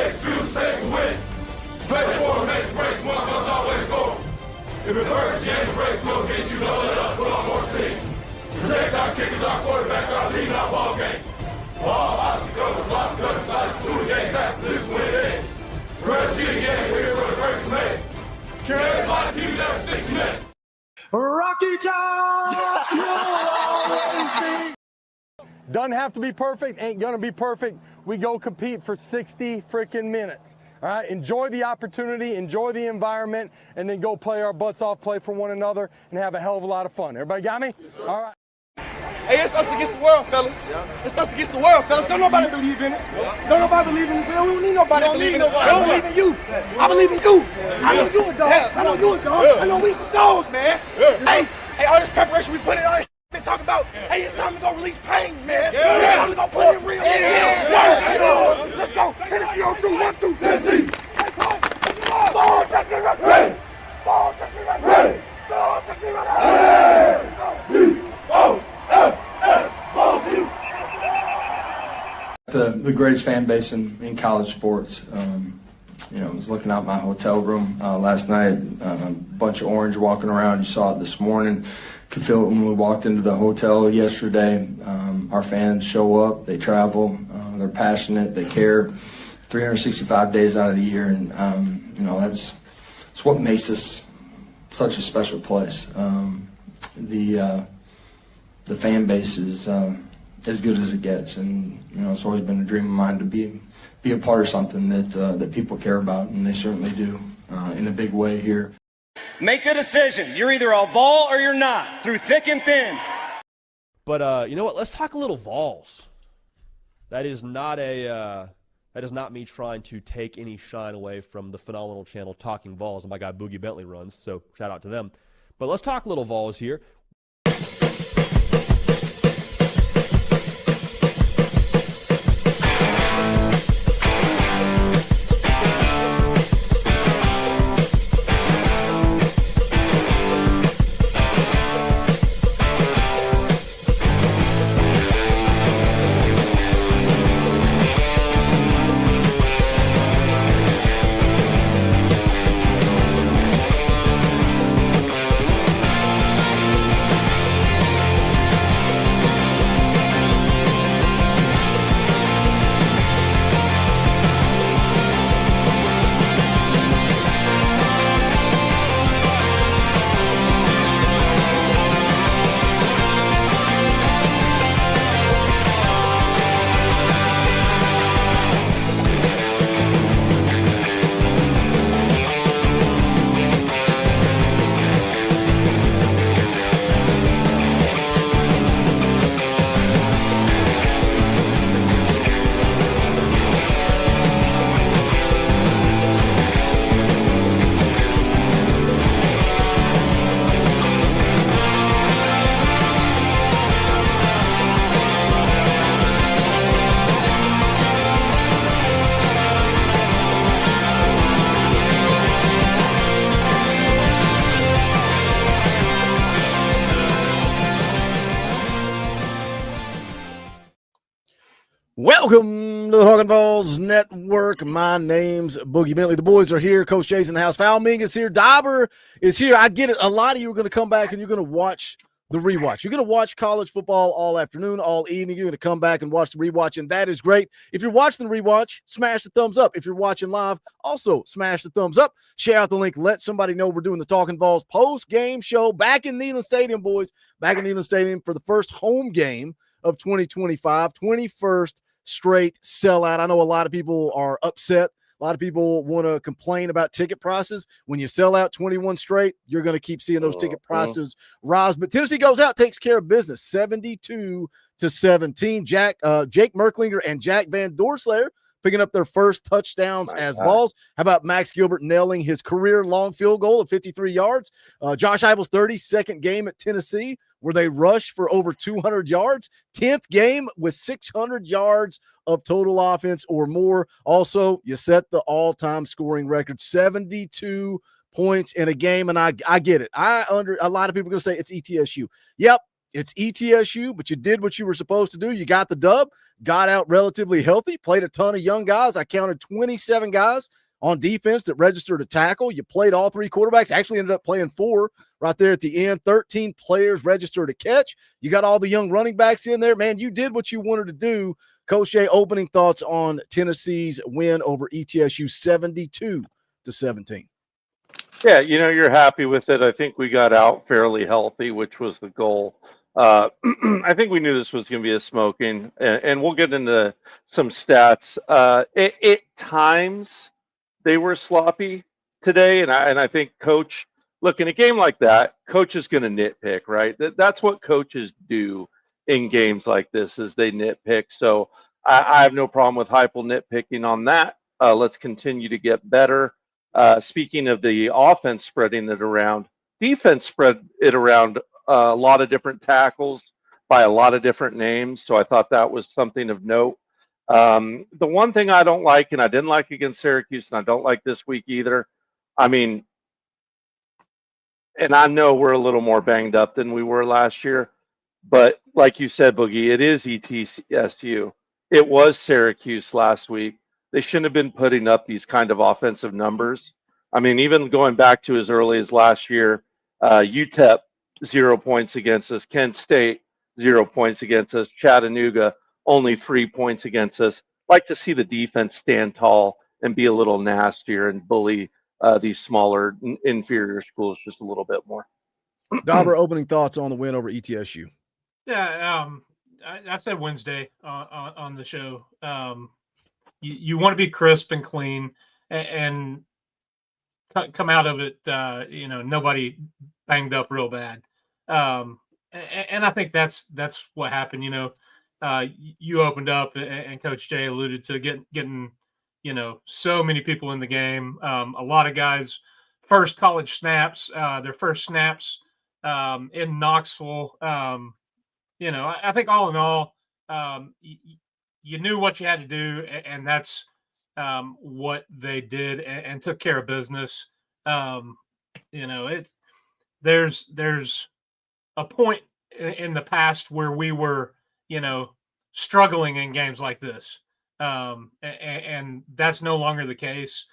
takes 2 seconds to win. Play forward, make the breaks, one comes always score. If it hurts, the game breaks, we'll get you know it up, put on more steam. Protect our kickers, our quarterback, our lead, our ball game. Ball, obstacles, block, cut, sides, 2 games after this win in. First sheet again, we're here for the first man. Can everybody keep it there for 6 minutes? Rocky Top will always be. Doesn't have to be perfect, ain't gonna be perfect. We go compete for 60 freaking minutes. All right, enjoy the opportunity, enjoy the environment, and then go play our butts off, play for one another, and have a hell of a lot of fun. Everybody got me? Yes, all right. Hey, it's us against the world, fellas. Yeah. It's us against the world, fellas. Don't nobody believe in us. Yeah. Don't nobody believe in us. We don't need nobody to believe in us. I believe in you. I believe in you. I know you a dog. I know you a dog. I know we some dogs, man. Hey, all this preparation we put in, all this been talking about. Hey, it's time to go release pain, man. It's time to go put it in real. Let's go. Tennessee on 2, 1, 2, Tennessee. Ball, Tennessee, ready. Ball, Tennessee, ready. Ball, Tennessee, ready. The greatest fan base in college sports. I was looking out my hotel room last night, a bunch of orange walking around. You saw it this morning. Could feel it when we walked into the hotel yesterday. Our fans show up, they travel, they're passionate, they care 365 days out of the year. And, that's what makes this such a special place. The fan base is as good as it gets, and it's always been a dream of mine to be a part of something that people care about, and they certainly do in a big way here. Make the decision. You're either a Vol or you're not, through thick and thin. But you know what? Let's talk a little Vols. That is not me trying to take any shine away from the phenomenal channel Talking Vols and my guy Boogie Bentley runs. So shout out to them. But let's talk a little Vols here. Welcome to the Talkin VAWLS Network. My name's Boogie Bentley. The boys are here. Coach Jay's in the house. Foul Ming is here. Dauber is here. I get it. A lot of you are going to come back and you're going to watch the rewatch. You're going to watch college football all afternoon, all evening. You're going to come back and watch the rewatch, and that is great. If you're watching the rewatch, smash the thumbs up. If you're watching live, also smash the thumbs up. Share out the link. Let somebody know we're doing the Talkin VAWLS post-game show back in Neyland Stadium, boys. Back in Neyland Stadium for the first home game of 2025, 21st straight sellout. I know a lot of people are upset. A lot of people want to complain about ticket prices. When you sell out 21 straight, you're going to keep seeing those ticket prices rise. But Tennessee goes out, takes care of business, 72-17. Jake Merklinger and Jack Van Dorselaer picking up their first touchdowns as Vols. How about Max Gilbert nailing his career long field goal of 53 yards? Josh Heupel's 32nd game at Tennessee, where they rushed for over 200 yards. 10th game with 600 yards of total offense or more. Also, you set the all-time scoring record, 72 points in a game, and I get it. A lot of people are going to say it's ETSU. Yep, It's ETSU, but you did what you were supposed to do. You got the dub, got out relatively healthy, played a ton of young guys. I counted 27 guys on defense that registered a tackle. You played all 3 quarterbacks, actually ended up playing 4 right there at the end. 13 players registered a catch. You got all the young running backs in there. Man, you did what you wanted to do. Coach Jay, opening thoughts on Tennessee's win over ETSU 72-17. Yeah, you're happy with it. I think we got out fairly healthy, which was the goal. I think we knew this was going to be a smoking, and we'll get into some stats. At times, they were sloppy today, and I think Coach, look, in a game like that, Coach is going to nitpick, right? That's what coaches do in games like this, is they nitpick. So I have no problem with Heupel nitpicking on that. Let's continue to get better. Speaking of the offense spreading it around, defense spread it around a lot of different tackles by a lot of different names. So I thought that was something of note. The one thing I don't like, and I didn't like against Syracuse, and I don't like this week either, I mean, and I know we're a little more banged up than we were last year, but like you said, Boogie, it is ETSU. It was Syracuse last week. They shouldn't have been putting up these kind of offensive numbers. I mean, even going back to as early as last year, UTEP, 0 points against us. Kent State, 0 points against us. Chattanooga, only 3 points against us. Like to see the defense stand tall and be a little nastier and bully these smaller, inferior schools just a little bit more. Dauber, opening thoughts on the win over ETSU. Yeah, I said Wednesday on the show. You want to be crisp and clean and come out of it, nobody banged up real bad. And I think that's what happened. You opened up, and Coach Jay alluded to getting so many people in the game. A lot of guys, first college snaps, their first snaps in Knoxville. I think all in all, you knew what you had to do, and that's what they did and took care of business. There's a point in the past where we were, struggling in games like this. And that's no longer the case.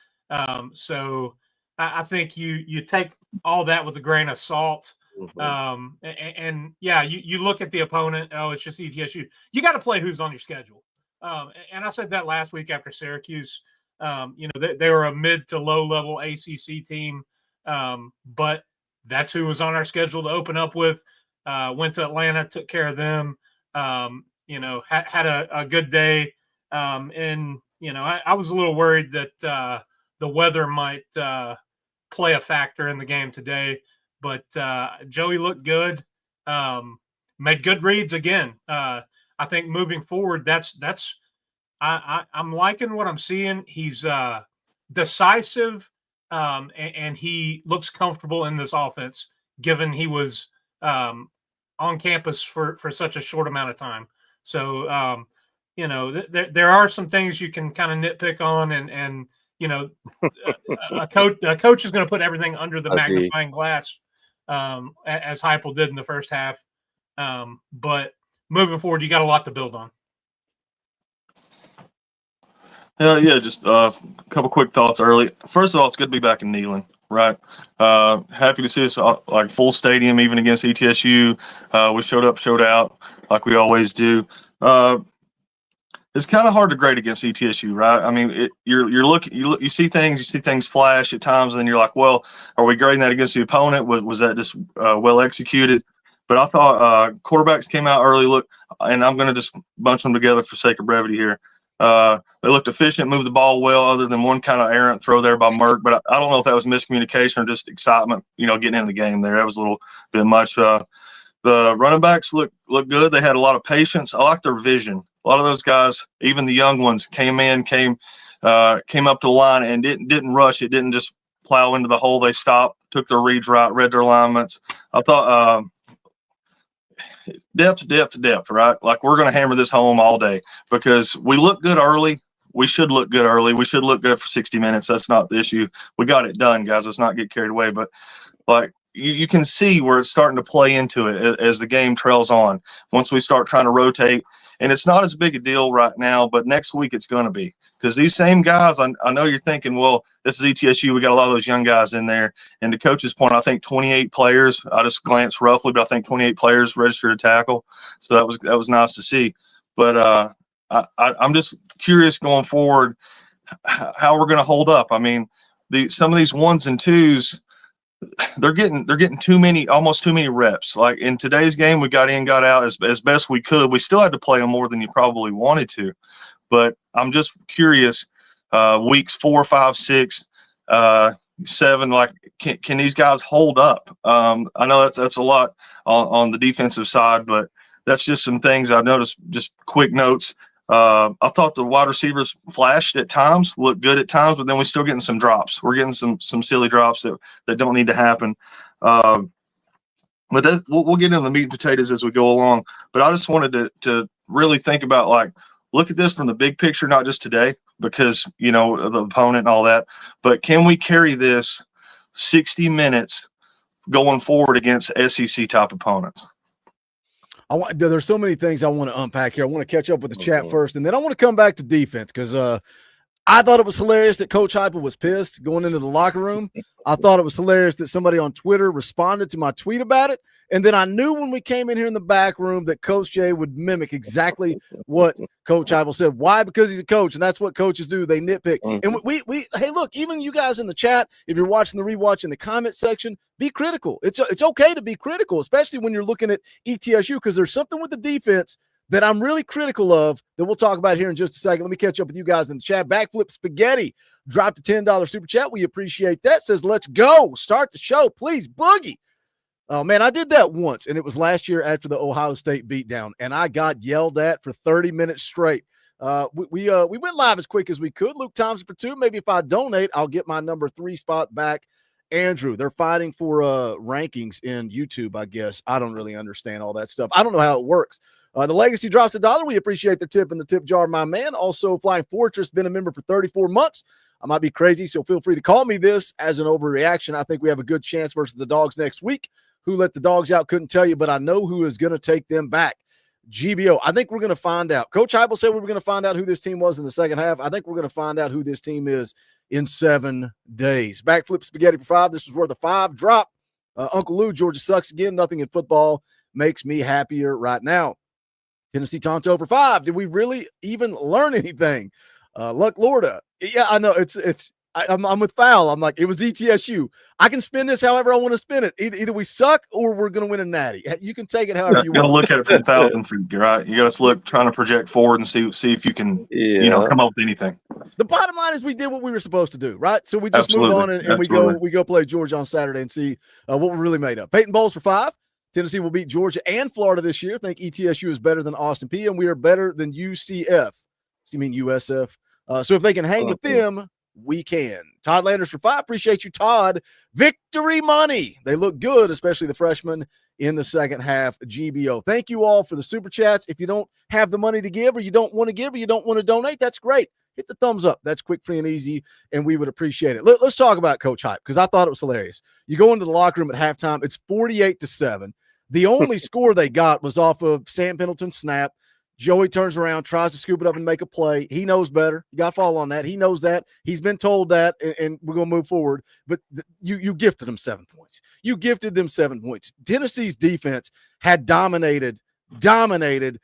So I think you take all that with a grain of salt. And yeah, you look at the opponent. Oh, it's just ETSU. You got to play who's on your schedule. And I said that last week after Syracuse. They were a mid to low level ACC team, but that's who was on our schedule to open up with. Went to Atlanta, took care of them. Had a good day. I was a little worried that the weather might play a factor in the game today, but Joey looked good. Made good reads again. I think moving forward, I'm liking what I'm seeing. He's decisive, and he looks comfortable in this offense, given he was on campus for such a short amount of time. So, there are some things you can kind of nitpick on, and a coach is going to put everything under the magnifying glass, as Heupel did in the first half. But moving forward, you got a lot to build on. Yeah, just a couple quick thoughts early. First of all, it's good to be back in Neyland, right? Happy to see us like full stadium, even against ETSU. We showed up, showed out, like we always do. It's kind of hard to grade against ETSU, right? I mean, you see things flash at times, and then you're like, well, are we grading that against the opponent? Was that just well executed? But I thought quarterbacks came out early. Look, and I'm going to just bunch them together for sake of brevity here. They looked efficient, moved the ball well, other than one kind of errant throw there by Merck. But I don't know if that was miscommunication or just excitement, getting in the game there. That was a little bit much. The running backs look good. They had a lot of patience. I like their vision. A lot of those guys, even the young ones, came up to the line and didn't rush. It didn't just plow into the hole. They stopped, took their reads right, read their alignments. I thought depth, right? Like, we're going to hammer this home all day because we look good early. We should look good early. We should look good for 60 minutes. That's not the issue. We got it done, guys. Let's not get carried away. But, like, you can see where it's starting to play into it as the game trails on. Once we start trying to rotate, and it's not as big a deal right now, but next week it's going to be, because these same guys, I know you're thinking, well, this is ETSU. We got a lot of those young guys in there. And to Coach's point, I think 28 players. I just glanced roughly, but I think 28 players registered to tackle. So that was nice to see. But I'm just curious going forward how we're going to hold up. I mean, some of these 1s and 2s, they're getting almost too many reps. Like in today's game, we got in, got out as best we could. We still had to play them more than you probably wanted to, but I'm just curious. Weeks 4, 5, 6, 7, like can these guys hold up? I know that's a lot on the defensive side, but that's just some things I've noticed. Just quick notes. I thought the wide receivers flashed at times, looked good at times, but then we're still getting some drops. We're getting some silly drops that don't need to happen. But we'll get into the meat and potatoes as we go along. But I just wanted to really think about, like, look at this from the big picture, not just today, because, you know, the opponent and all that, but can we carry this 60 minutes going forward against SEC type opponents? There's so many things I want to unpack here. I want to catch up with the chat first, and then I want to come back to defense, because I thought it was hilarious that Coach Heupel was pissed going into the locker room. I thought it was hilarious that somebody on Twitter responded to my tweet about it. And then I knew when we came in here in the back room that Coach Jay would mimic exactly what Coach Heupel said. Why? Because he's a coach, and that's what coaches do. They nitpick. And we hey, look, even you guys in the chat, if you're watching the rewatch in the comment section, be critical. It's okay to be critical, especially when you're looking at ETSU, because there's something with the defense that I'm really critical of that we'll talk about here in just a second. Let me catch up with you guys in the chat. Backflip Spaghetti dropped a $10 super chat. We appreciate that. Says, let's go. Start the show, please. Boogie. Oh, man, I did that once, and it was last year after the Ohio State beatdown, and I got yelled at for 30 minutes straight. We went live as quick as we could. Luke Thompson for 2. Maybe if I donate, I'll get my number 3 spot back. Andrew, they're fighting for rankings in YouTube, I guess. I don't really understand all that stuff. I don't know how it works. The Legacy drops $1. We appreciate the tip in the tip jar, my man. Also, Flying Fortress, been a member for 34 months. I might be crazy, so feel free to call me this as an overreaction. I think we have a good chance versus the Dogs next week. Who let the Dogs out, couldn't tell you, but I know who is going to take them back. GBO, I think we're going to find out. Coach Heupel said we were going to find out who this team was in the second half. I think we're going to find out who this team is in 7 days. Backflip Spaghetti for 5. This is worth a 5 drop. Uncle Lou, Georgia sucks again. Nothing in football makes me happier right now. Tennessee Tonto for 5. Did we really even learn anything? Luck Lorda. Yeah, I know I'm with Fowl. I'm like, it was ETSU. I can spin this however I want to spin it. Either we suck or we're going to win a natty. You can take it however you want. You got to look at it from 1,000 feet, right? You got to look, trying to project forward and see if you can, come up with anything. The bottom line is we did what we were supposed to do, right? So we just moved on and we go play Georgia on Saturday and see what we're really made of. Peyton Bowles for 5. Tennessee will beat Georgia and Florida this year. I think ETSU is better than Austin P, and we are better than UCF. So you mean USF? So if they can hang with them, we can. Todd Landers for 5. Appreciate you, Todd. Victory money. They look good, especially the freshmen in the second half. GBO. Thank you all for the super chats. If you don't have the money to give, or you don't want to give, or you don't want to donate, that's great. Hit the thumbs up. That's quick, free, and easy, and we would appreciate it. Let's talk about Coach Hype, because I thought it was hilarious. You go into the locker room at halftime, it's 48-7. The only score they got was off of Sam Pendleton's snap. Joey turns around, tries to scoop it up and make a play. He knows better. You got to fall on that. He knows that. He's been told that, and we're going to move forward. But you gifted them 7 points. You gifted them 7 points. Tennessee's defense had dominated ETSU.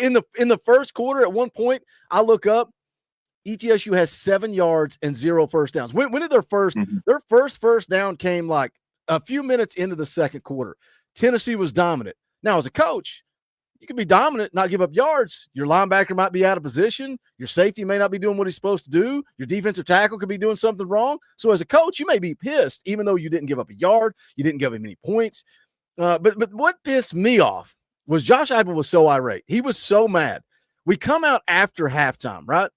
In the first quarter, at one point, I look up, ETSU has 7 yards and 0 first downs. When did their first down came like a few minutes into the second quarter. Tennessee was dominant. Now, as a coach, you can be dominant, not give up yards. Your linebacker might be out of position. Your safety may not be doing what he's supposed to do. Your defensive tackle could be doing something wrong. So as a coach, you may be pissed, even though you didn't give up a yard. You didn't give him any points. But what pissed me off was Josh Heupel was so irate. He was so mad. We come out after halftime, right?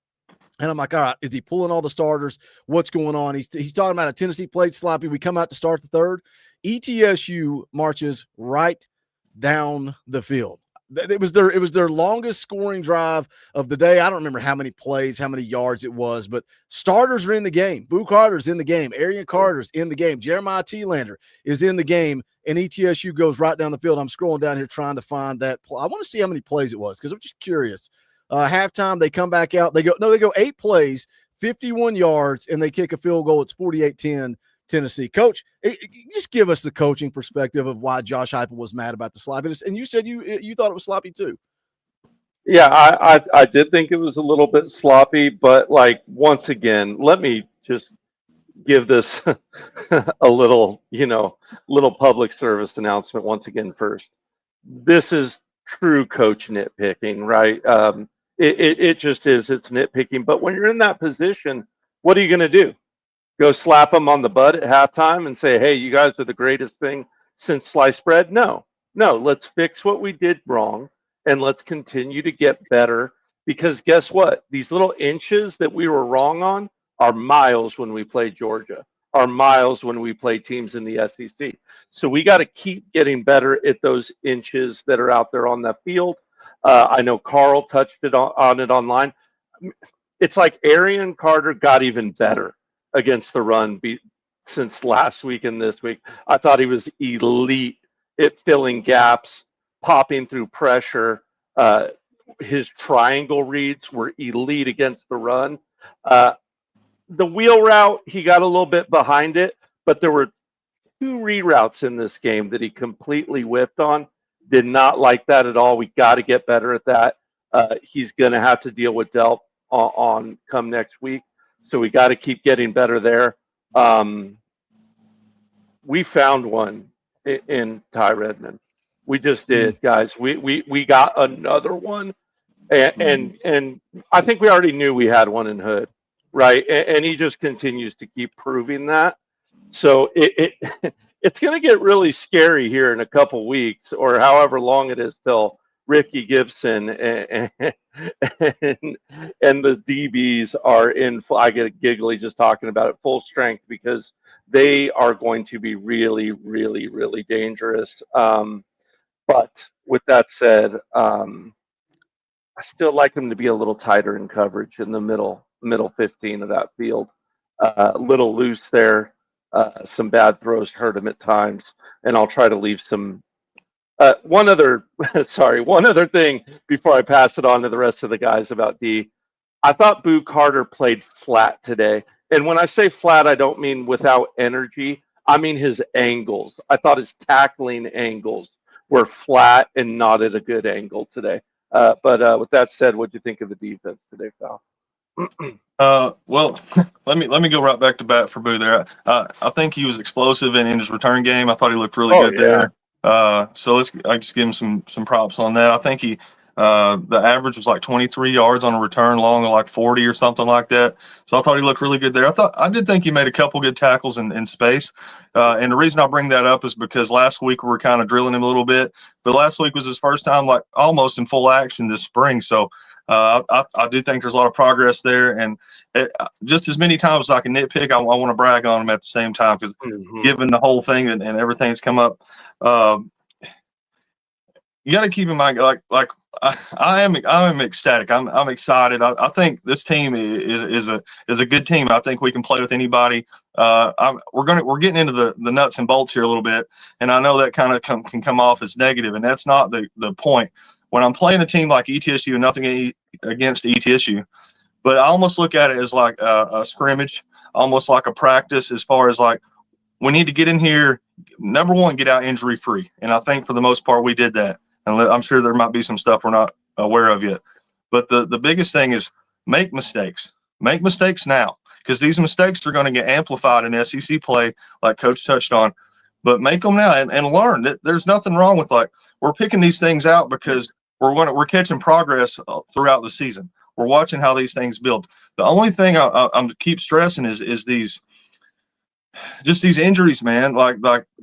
And I'm like, all right, is he pulling all the starters? What's going on? He's talking about a Tennessee played sloppy. We come out to start the third. ETSU marches right down the field. It was their longest scoring drive of the day. I don't remember how many plays, how many yards it was, but starters are in the game. Boo Carter's in the game. Arian Carter's in the game. Jeremiah T-Lander is in the game, and ETSU goes right down the field. I'm scrolling down here trying to find that. I want to see how many plays it was because I'm just curious. Halftime, they come back out. They go 8 plays, 51 yards, and they kick a field goal. It's 48-10. Tennessee. Coach, just give us the coaching perspective of why Josh Heupel was mad about the sloppiness. And you said you thought it was sloppy too. Yeah, I did think it was a little bit sloppy, but like once again, let me just give this a little public service announcement once again first. This is true coach nitpicking, right? It just is. It's nitpicking. But when you're in that position, what are you going to do? Go slap them on the butt at halftime and say, hey, you guys are the greatest thing since sliced bread? No, let's fix what we did wrong and let's continue to get better, because guess what? These little inches that we were wrong on are miles when we play Georgia, are miles when we play teams in the SEC. So we got to keep getting better at those inches that are out there on the field. I know Carl touched on it online. It's like Arian Carter got even better against the run since last week and this week. I thought he was elite at filling gaps, popping through pressure. His triangle reads were elite against the run. The wheel route, he got a little bit behind it, but there were 2 reroutes in this game that he completely whiffed on. Did not like that at all. We got to get better at that. He's going to have to deal with Delp on come next week. So we got to keep getting better there. We found one in Ty Redmond. We just did, guys. We got another one, and I think we already knew we had one in Hood, right? And he just continues to keep proving that. So it's going to get really scary here in a couple weeks, or however long it is till Ricky Gibson and the DBs are in. I get giggly just talking about it, full strength, because they are going to be really, really, really dangerous. But with that said, I still like them to be a little tighter in coverage in the middle 15 of that field. A little loose there. Some bad throws hurt him at times, and I'll try to leave some. One other thing before I pass it on to the rest of the guys about D. I thought Boo Carter played flat today. And when I say flat, I don't mean without energy. I mean his angles. I thought his tackling angles were flat and not at a good angle today. But with that said, what do you think of the defense today, Val? Well, let me go right back to bat for Boo there. I think he was explosive in his return game. I thought he looked really good there. So I just give him some props on that. I think the average was like 23 yards on a return, long of like 40 or something like that. So I thought he looked really good there. I did think he made a couple good tackles in space. And the reason I bring that up is because last week we were kind of drilling him a little bit, but last week was his first time like almost in full action this spring. So I do think there's a lot of progress there, and just as many times as I can nitpick, I want to brag on him at the same time, because given the whole thing and everything that's come up, you got to keep in mind, like I am ecstatic. I'm excited. I think this team is a good team. I think we can play with anybody. We're getting into the nuts and bolts here a little bit, and I know that kind of can come off as negative, and that's not the point. When I'm playing a team like ETSU, nothing against ETSU, but I almost look at it as like a scrimmage, almost like a practice, as far as like we need to get in here, number one, get out injury free. And I think for the most part we did that. And I'm sure there might be some stuff we're not aware of yet. But the biggest thing is make mistakes. Make mistakes now, because these mistakes are going to get amplified in SEC play, like Coach touched on. But make them now and learn. There's nothing wrong with, like, we're picking these things out because we're catching progress throughout the season. We're watching how these things build. The only thing I'm keep stressing is these injuries, man. Like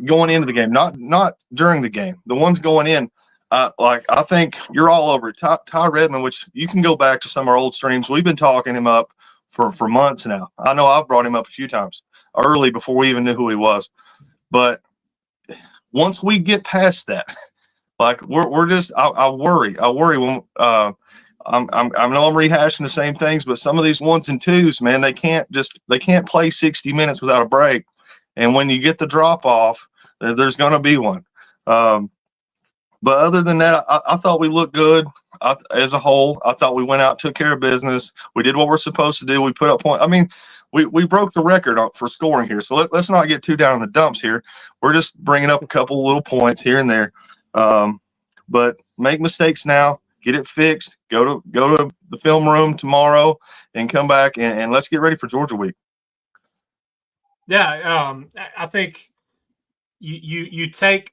going into the game, not during the game. The ones going in. I think you're all over it. Ty Redmond, which you can go back to some of our old streams. We've been talking him up for months now. I know I've brought him up a few times early before we even knew who he was. But once we get past that, Like we're just I worry when I know I'm rehashing the same things, but some of these 1s and 2s, man, they can't play 60 minutes without a break. And when you get the drop off, there's going to be one. But other than that, I thought we looked good as a whole. I thought we went out, took care of business. We did what we're supposed to do. We put up points. I mean, we broke the record for scoring here. So let's not get too down in the dumps here. We're just bringing up a couple little points here and there. But make mistakes now, get it fixed. Go to the film room tomorrow and come back and let's get ready for Georgia week. Yeah, I think you take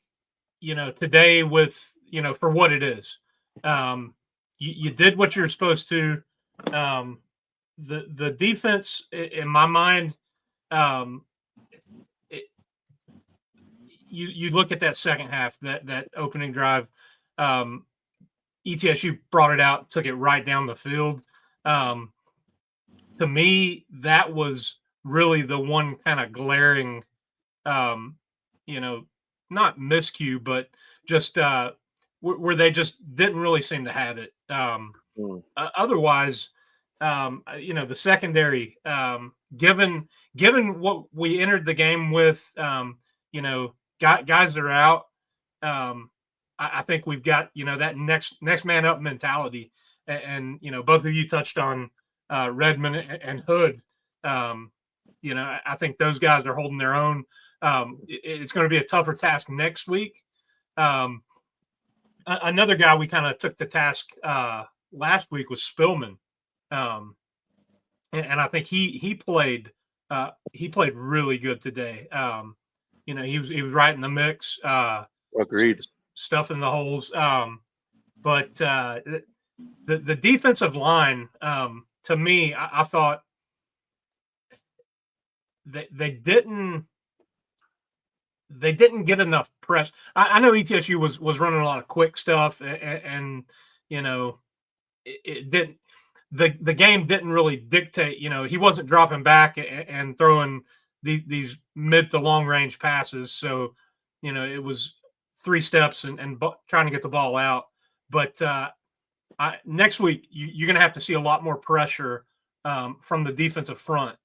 today with for what it is. You did what you're supposed to. The defense, in my mind, you look at that second half, that opening drive. ETSU brought it out, took it right down the field. To me, that was really the one kind of glaring, not miscue, but just where they just didn't really seem to have it. Otherwise, the secondary, given what we entered the game with, guys that are out, I think we've got that next man up mentality, and both of you touched on Redmond and Hood. I think those guys are holding their own. It's going to be a tougher task next week. Another guy we kind of took to task last week was Spillman, and I think he played really good today. He was right in the mix. Agreed. Stuff in the holes. But the defensive line, to me, I thought they didn't get enough press. I know ETSU was running a lot of quick stuff, and it didn't. The game didn't really dictate. He wasn't dropping back and throwing these mid to long range passes. So it was 3 steps and trying to get the ball out. But next week you're going to have to see a lot more pressure from the defensive front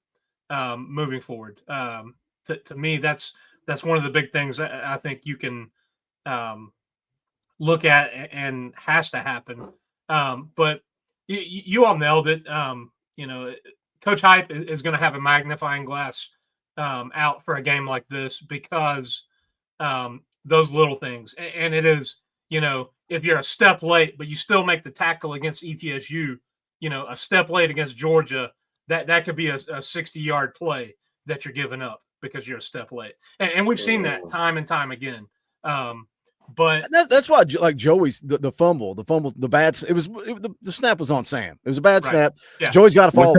moving forward. To me, that's one of the big things I think you can look at and has to happen. But you all nailed it. Coach Hype is going to have a magnifying glass out for a game like this because those little things. And it is, if you're a step late, but you still make the tackle against ETSU, a step late against Georgia, that could be a 60-yard play that you're giving up because you're a step late. And we've seen that time and time again. But that's why, like Joey's the fumble, the bad. The snap was on Sam. It was a bad snap. Yeah. Joey's got to fall.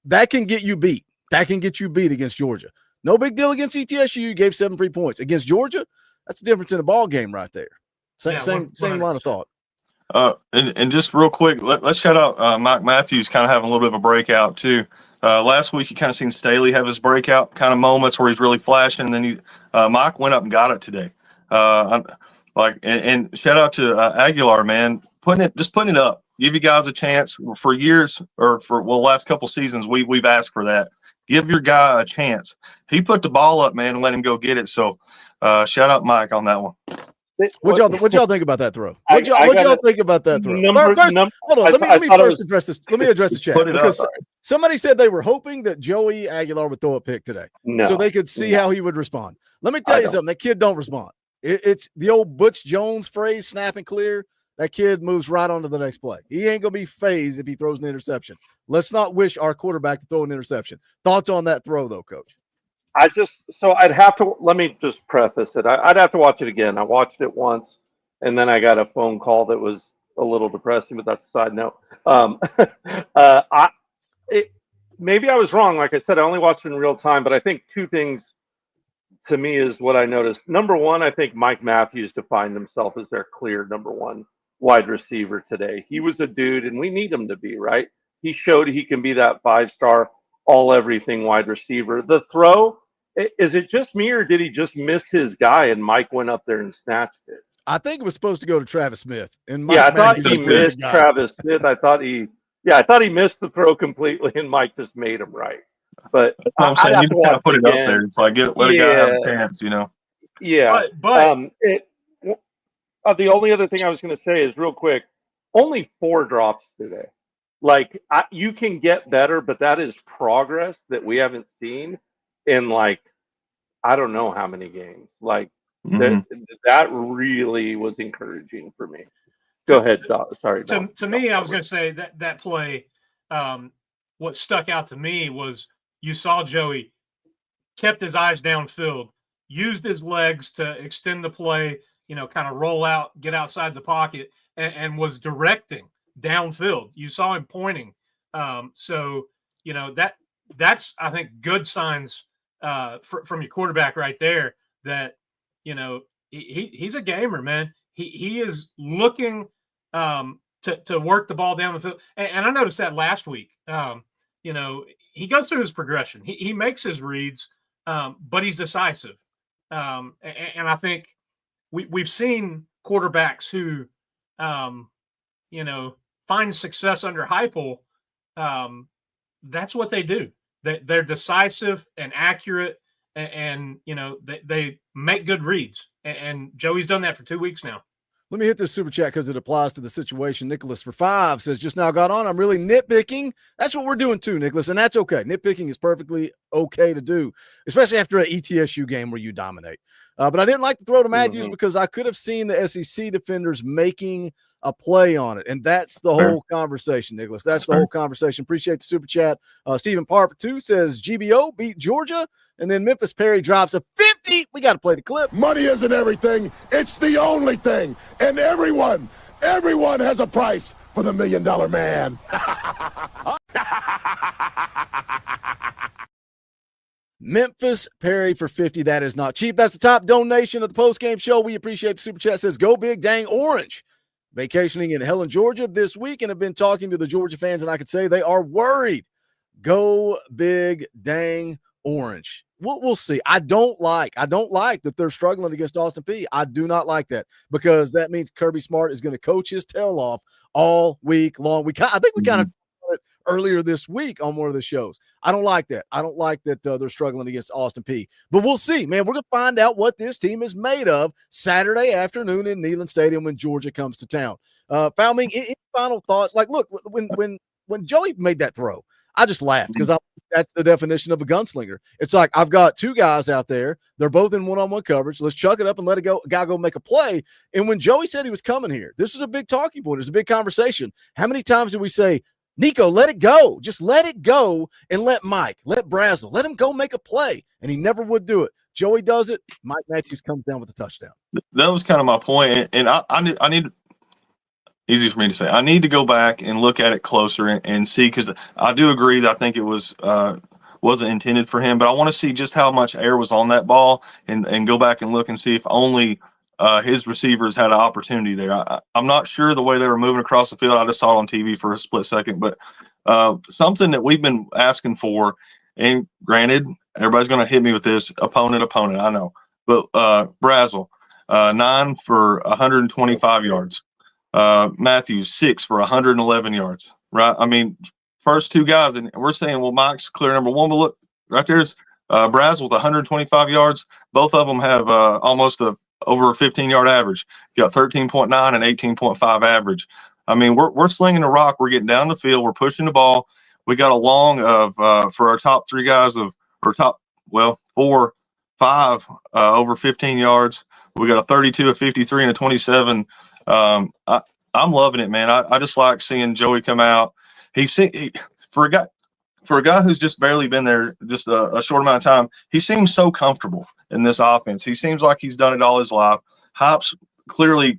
That can get you beat. That can get you beat against Georgia. No big deal against ETSU. You gave 7 free points against Georgia. That's the difference in a ball game right there. Same line of thought. And just real quick, let's shout out Mike Matthews, kind of having a little bit of a breakout too. Last week you kind of seen Staley have his breakout kind of moments where he's really flashing, and then Mike went up and got it today. And shout out to Aguilar, man, putting it up. Give you guys a chance. For years, or for the last couple seasons, we've asked for that. Give your guy a chance. He put the ball up, man, and let him go get it. So shout out Mike on that one. What y'all think about that throw? What y'all think about that throw? Hold on. Let me first address this. Let me address the chat because somebody said they were hoping that Joey Aguilar would throw a pick today, so they could see how he would respond. Let me tell you something. That kid don't respond. It's the old Butch Jones phrase, snap and clear. That kid moves right on to the next play. He ain't going to be phased if he throws an interception. Let's not wish our quarterback to throw an interception. Thoughts on that throw, though, Coach? I'd have to, let me just preface it. I'd have to watch it again. I watched it once, and then I got a phone call that was a little depressing, but that's a side note. Maybe I was wrong. Like I said, I only watched it in real time, but I think 2 things to me is what I noticed. Number one, I think Mike Matthews defined himself as their clear number 1 wide receiver today. He was a dude, and we need him to be, right? He showed he can be that 5-star all-everything wide receiver. The throw, is it just me, or did he just miss his guy and Mike went up there and snatched it? I think it was supposed to go to Travis Smith. And Mike Yeah, I thought Matthews he is a pretty missed good guy. Travis Smith. I thought he missed the throw completely, and Mike just made him right. But That's what I'm I'd saying. have You to just got to watch put it it up again. there. It's like let a guy have Yeah, a chance, you know. yeah. But The only other thing I was going to say is real quick. Only 4 drops today. Like you can get better, but that is progress that we haven't seen in like I don't know how many games. Like that really was encouraging for me. Go ahead, Doc. Sorry, Doc. to me, I was going to say that play. What stuck out to me was you saw Joey kept his eyes downfield, used his legs to extend the play, kind of roll out, get outside the pocket, and was directing downfield. You saw him pointing. So that's I think good signs from your quarterback right there. That he's a gamer, man. He is looking to work the ball down the field. And I noticed that last week. He goes through his progression. He makes his reads, but he's decisive. And I think we've seen quarterbacks who, find success under Heupel. That's what they do. They're decisive and accurate, and they make good reads. And Joey's done that for 2 weeks now. Let me hit this super chat because it applies to the situation. Nicholas for 5 says, just now got on. I'm really nitpicking. That's what we're doing too, Nicholas, and that's okay. Nitpicking is perfectly okay to do, especially after an ETSU game where you dominate. But I didn't like to throw to Matthews because I could have seen the SEC defenders making a play on it. And that's the whole conversation, Nicholas. That's the whole conversation. Appreciate the super chat. Stephen Parker 2 says GBO beat Georgia. And then Memphis Perry drops a 50. We got to play the clip. Money isn't everything. It's the only thing. And everyone has a price for the $1 million man. Memphis Perry for 50. That is not cheap. That's the top donation of the postgame show. We appreciate the super chat. It says, go big, dang orange. Vacationing in Helen, Georgia this week and have been talking to the Georgia fans, and I could say they are worried. Go big, dang orange. We'll see. I don't like that they're struggling against Austin Peay. I do not like that because that means Kirby Smart is going to coach his tail off all week long. I think we kind of earlier this week on one of the shows. I don't like that. I don't like that they're struggling against Austin Peay. But we'll see, man. We're going to find out what this team is made of Saturday afternoon in Neyland Stadium when Georgia comes to town. Founding, any final thoughts? Like, look, when Joey made that throw, I just laughed because that's the definition of a gunslinger. It's like, I've got 2 guys out there. They're both in one-on-one coverage. Let's chuck it up and let a guy go make a play. And when Joey said he was coming here, this was a big talking point. It was a big conversation. How many times did we say, Nico, let it go. Just let it go and let Brazel, let him go make a play. And he never would do it. Joey does it. Mike Matthews comes down with a touchdown. That was kind of my point. And I need easy for me to say. I need to go back and look at it closer and see, because I do agree that I think it wasn't intended for him, but I want to see just how much air was on that ball and go back and look and see if only his receivers had an opportunity there. I'm not sure the way they were moving across the field. I just saw it on TV for a split second, but something that we've been asking for, and granted, everybody's going to hit me with this, opponent, I know. But Brazel, 9 for 125 yards. Matthews, 6 for 111 yards, right? I mean, first 2 guys, and we're saying, well, Mike's clear number 1, but look, right there's Brazel with 125 yards. Both of them have almost over a 15-yard average. You got 13.9 and 18.5 average. I mean, we're slinging the rock. We're getting down the field. We're pushing the ball. We got a long of for our top 3 guys or 4, 5 over 15 yards. We got a 32, a 53, and a 27. I'm loving it, man. I just like seeing Joey come out. For a guy who's just barely been there just a short amount of time, he seems so comfortable in this offense. He seems like he's done it all his life. Hop's clearly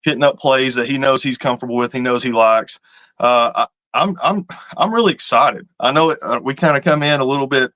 hitting up plays that he knows he's comfortable with. He knows he likes. I'm really excited. I know we kind of come in a little bit,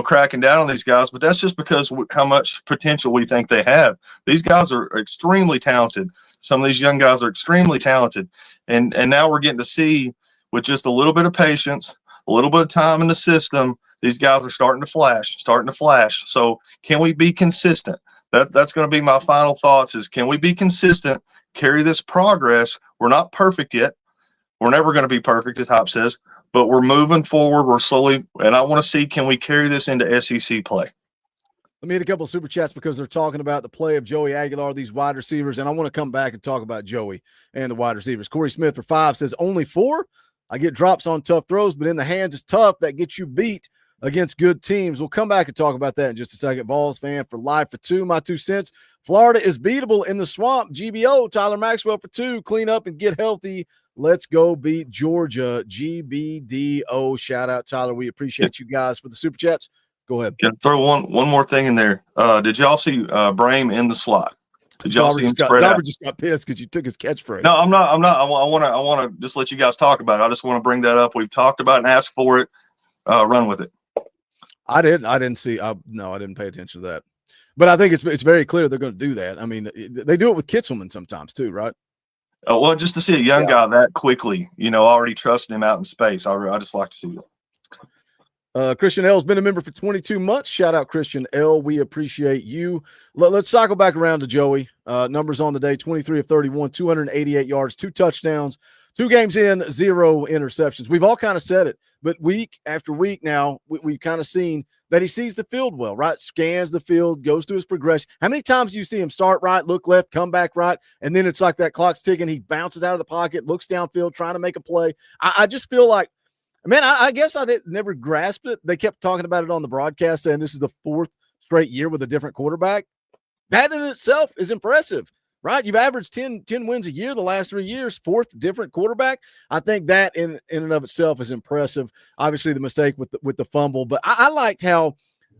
cracking down on these guys, but that's just because how much potential we think they have. These guys are extremely talented. Some of these young guys are extremely talented, and now we're getting to see, with just a little bit of patience, a little bit of time in the system, these guys are starting to flash. So can we be consistent? That's going to be my final thoughts is, can we be consistent, carry this progress? We're not perfect yet. We're never going to be perfect, as Hop says, but we're moving forward. We're slowly, and I want to see, can we carry this into SEC play? Let me hit a couple of super chats because they're talking about the play of Joey Aguilar, these wide receivers, and I want to come back and talk about Joey and the wide receivers. Corey Smith for 5 says, only 4? I get drops on tough throws, but in the hands it's tough. That gets you beat against good teams. We'll come back and talk about that in just a second. Vols fan for life for 2. My 2 cents. Florida is beatable in the swamp. GBO, Tyler Maxwell for 2. Clean up and get healthy. Let's go beat Georgia. GBDO. Shout out, Tyler. We appreciate you guys for the super chats. Go ahead. Can I throw one more thing in there? Did y'all see Brame in the slot? Did y'all see him spread out? Dauber just got pissed because you took his catchphrase. No, I'm not. I want to just let you guys talk about it. I just want to bring that up. We've talked about it and asked for it. Run with it. I didn't see. No, I didn't pay attention to that. But I think it's very clear they're going to do that. I mean, they do it with Kitzelman sometimes too, right? Well, just to see a young guy that quickly, already trusting him out in space, I just like to see that. Christian L's been a member for 22 months. Shout out Christian L. We appreciate you. Let's cycle back around to Joey. Numbers on the day: 23 of 31, 288 yards, 2 touchdowns, 2 games in, 0 interceptions. We've all kind of said it, but week after week now, we've kind of seen that he sees the field well, right? Scans the field, goes through his progression. How many times do you see him start right, look left, come back right, and then it's like that clock's ticking, he bounces out of the pocket, looks downfield, trying to make a play. I just feel like, man, I guess I never grasped it. They kept talking about it on the broadcast, saying this is the 4th straight year with a different quarterback. That in itself is impressive, right? You've averaged 10 wins a year the last 3 years, 4th different quarterback. I think that in and of itself is impressive. Obviously, the mistake with the fumble, but I liked how,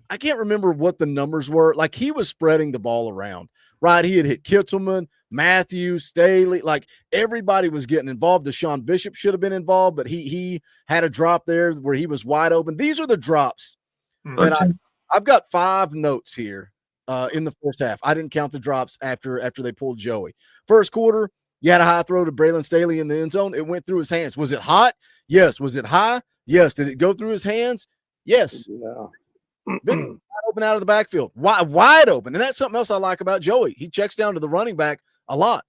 I can't remember what the numbers were. Like, he was spreading the ball around, right? He had hit Kitzelman, Matthews, Staley, like everybody was getting involved. Deshaun Bishop should have been involved, but he had a drop there where he was wide open. These are the drops that I've got 5 notes here in the first half. I didn't count the drops after they pulled Joey. First quarter, you had a high throw to Braylon Staley in the end zone. It went through his hands. Was it hot? Yes. Was it high? Yes. Did it go through his hands? Yes. Yeah. Big, wide open out of the backfield, wide open. And that's something else I like about Joey. He checks down to the running back a lot.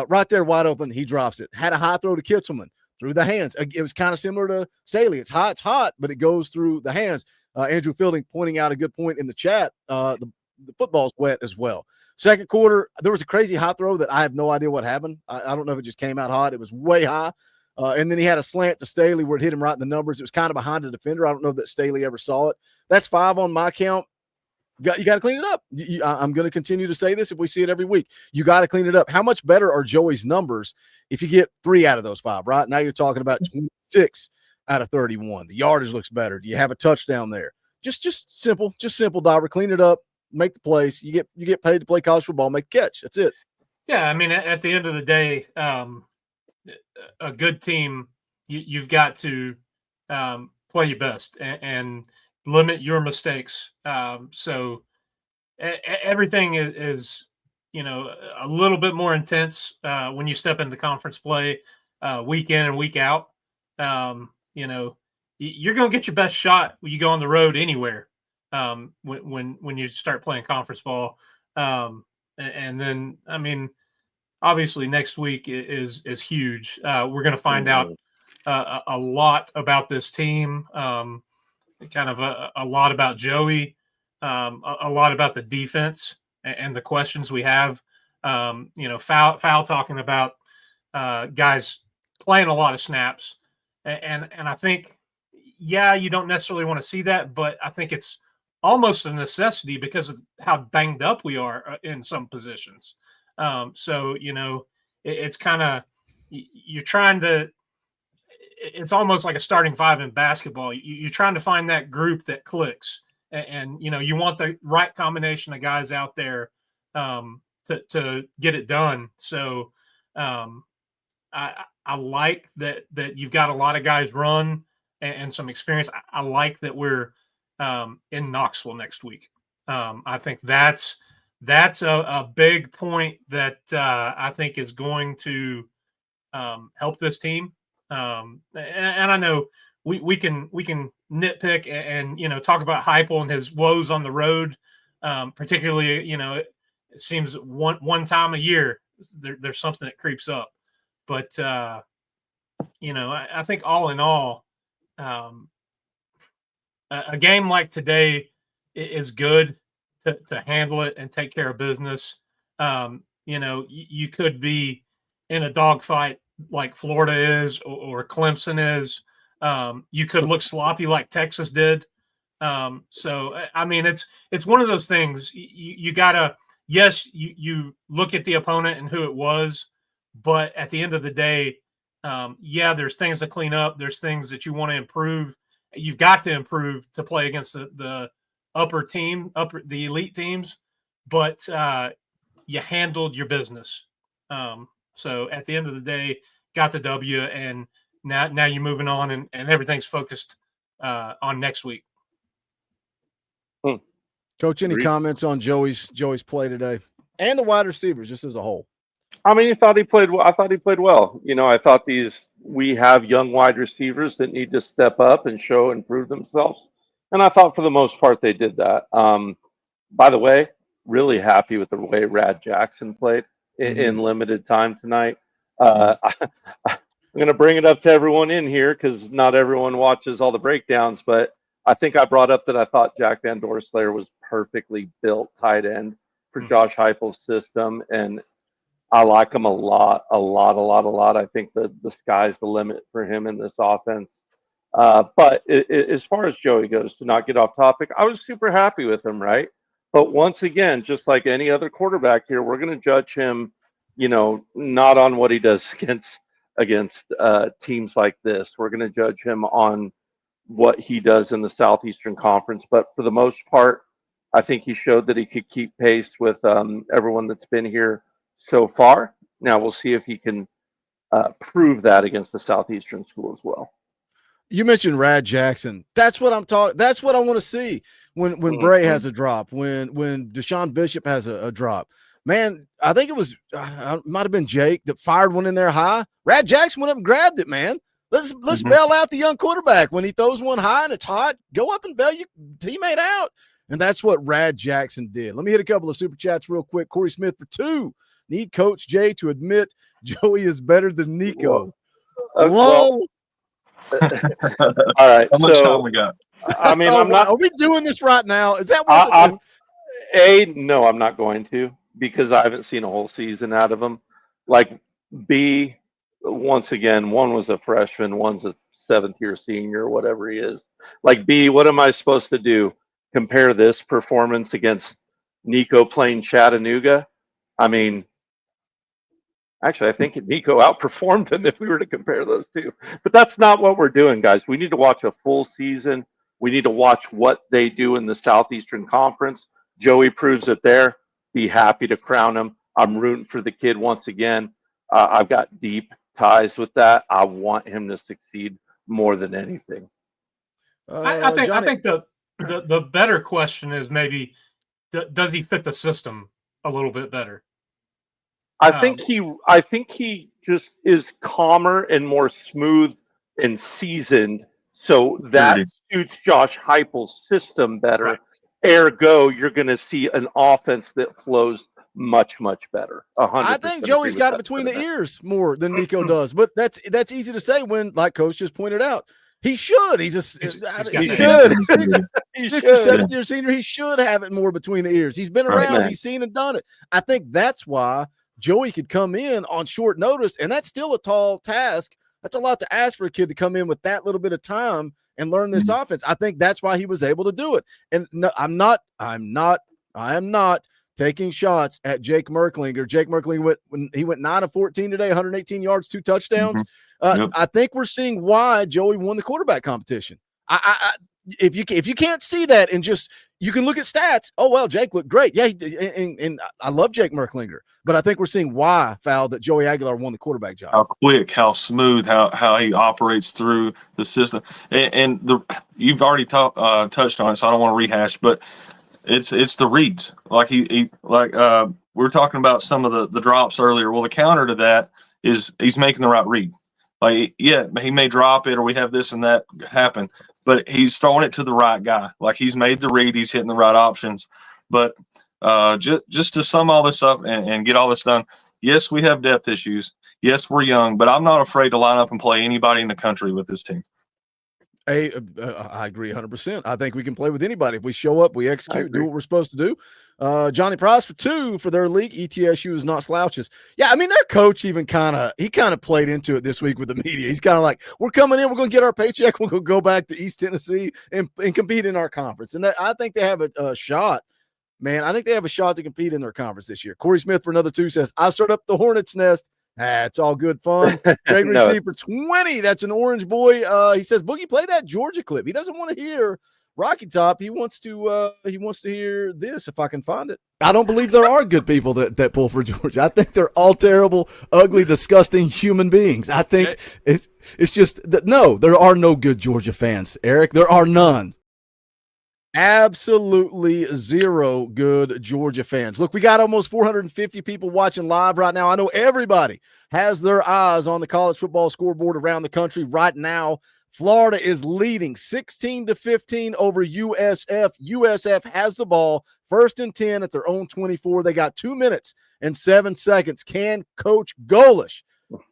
Right there, wide open, he drops it. Had a high throw to Kitzelman through the hands. It was kind of similar to Staley. It's hot, but it goes through the hands. Andrew Fielding pointing out a good point in the chat. The football's wet as well. Second quarter, there was a crazy high throw that I have no idea what happened. I don't know if it just came out hot. It was way high. And then he had a slant to Staley where it hit him right in the numbers. It was kind of behind the defender. I don't know that Staley ever saw it. That's 5 on my count. You got to clean it up. I'm going to continue to say this if we see it every week. You got to clean it up. How much better are Joey's numbers if you get 3 out of those 5, right? Now you're talking about 26 out of 31. The yardage looks better. Do you have a touchdown there? Just simple, Dauber. Clean it up, make the plays. You get paid to play college football, make the catch. That's it. Yeah, I mean, at the end of the day, a good team, you've got to play your best and limit your mistakes. So everything is a little bit more intense when you step into conference play week in and week out. You're going to get your best shot when you go on the road anywhere when you start playing conference ball. And then, I mean, obviously next week is huge. We're going to find out a lot about this team, kind of a lot about Joey, a lot about the defense and the questions we have. Foul talking about guys playing a lot of snaps. And I think, yeah, you don't necessarily want to see that, but I think it's almost a necessity because of how banged up we are in some positions. It's kind of, you're trying to, it's almost like a starting 5 in basketball. You're trying to find that group that clicks, and you want the right combination of guys out there to get it done. So I like that you've got a lot of guys run and some experience. I like that we're in Knoxville next week. I think that's a big point that I think is going to help this team. And I know we can nitpick and talk about Heupel and his woes on the road, particularly it seems one time a year there's something that creeps up. But you know, I think all in all, a game like today is good to handle it and take care of business. You know, you could be in a dogfight like Florida is or Clemson is. You could look sloppy like Texas did. So I mean, it's one of those things. You gotta, yes, you look at the opponent and who it was, but at the end of the day, yeah, there's things to clean up. There's things that you want to improve. You've got to improve to play against the the elite teams, but you handled your business. So at the end of the day, got the W, and now you're moving on, and everything's focused on next week. Coach, any comments on Joey's play today and the wide receivers just as a whole? I mean, I thought he played well. You know, I thought we have young wide receivers that need to step up and show and prove themselves. And I thought for the most part they did that. By the way, really happy with the way Rad Jackson played in limited time tonight. I'm going to bring it up to everyone in here because not everyone watches all the breakdowns, but I think I brought up that I thought Jack Van Dorselaer was perfectly built tight end for Josh Heupel's system, and I like him a lot. I think the sky's the limit for him in this offense. But as far as Joey goes, to not get off topic, I was super happy with him, right? But once again, just like any other quarterback here, we're going to judge him, you know, not on what he does against teams like this. We're going to judge him on what he does in the Southeastern Conference. But for the most part, I think he showed that he could keep pace with everyone that's been here so far. Now we'll see if he can prove that against the Southeastern school as well. You mentioned Rad Jackson. That's what I'm talking. That's what I want to see when Bray has a drop, when Deshaun Bishop has a drop. Man, I think it was might have been Jake that fired one in there high. Rad Jackson went up and grabbed it, man. Let's bail out the young quarterback when he throws one high and it's hot. Go up and bail your teammate out, and that's what Rad Jackson did. Let me hit a couple of super chats real quick. Corey Smith for 2. Need Coach Jay to admit Joey is better than Nico. All right. How much time we got? I mean, I'm not. Are we doing this right now? Is that what? No, I'm not going to, because I haven't seen a whole season out of him. Like, B, once again, one was a freshman, one's a 7th-year senior, whatever he is. Like, B, what am I supposed to do? Compare this performance against Nico playing Chattanooga? I mean, actually, I think Nico outperformed him if we were to compare those two. But that's not what we're doing, guys. We need to watch a full season. We need to watch what they do in the Southeastern Conference. Joey proves it there. Be happy to crown him. I'm rooting for the kid once again. I've got deep ties with that. I want him to succeed more than anything. I think the better question is maybe does he fit the system a little bit better? I think he just is calmer and more smooth and seasoned, so that suits Josh Heupel's system better. Right. Ergo, you're going to see an offense that flows much, much better. 100%. I think Joey's got it between the ears more than Nico does, but that's easy to say when, like Coach just pointed out, he should. He's a 6th or 7th-year senior. He should have it more between the ears. He's been around. He's seen and done it. I think that's why Joey could come in on short notice, and that's still a tall task. That's a lot to ask for a kid to come in with that little bit of time and learn this offense. I think that's why he was able to do it. And no, I am not taking shots at Jake Merklinger. Jake Merklinger went 9 of 14 today, 118 yards, 2 touchdowns. I think we're seeing why Joey won the quarterback competition. If you can't see that and just you can look at stats. Oh well, Jake looked great. Yeah, and I love Jake Merklinger, but I think we're seeing why that Joey Aguilar won the quarterback job. How quick, how smooth, how he operates through the system, and you've already touched on it, so I don't want to rehash, but it's the reads. Like we were talking about some of the drops earlier. Well, the counter to that is he's making the right read. Like, yeah, he may drop it or we have this and that happen, but he's throwing it to the right guy. Like, he's made the read, he's hitting the right options. But just to sum all this up and get all this done. Yes, we have depth issues. Yes, we're young, but I'm not afraid to line up and play anybody in the country with this team. I agree 100%. I think we can play with anybody. If we show up, we execute, do what we're supposed to do. Johnny Price for 2 for their league. ETSU is not slouches. Yeah, I mean, their coach even kind of played into it this week with the media. He's kind of like, we're coming in, we're going to get our paycheck, we're going to go back to East Tennessee and compete in our conference. And I think they have a shot. Man, I think they have a shot to compete in their conference this year. Corey Smith for another 2 says, I start up the Hornets' nest. It's all good fun. Gregory No. C for 20. That's an orange boy. He says, Boogie, play that Georgia clip. He doesn't want to hear Rocky Top. He wants to hear this if I can find it. I don't believe there are good people that pull for Georgia. I think they're all terrible, ugly, disgusting human beings. I think it's just that no, there are no good Georgia fans, Eric. There are none. Absolutely zero good Georgia fans. Look, we got almost 450 people watching live right now. I know everybody has their eyes on the college football scoreboard around the country right now. Florida is leading 16-15 over USF. USF has the ball, 1st and 10 at their own 24. They got 2 minutes and 7 seconds. Can Coach Golish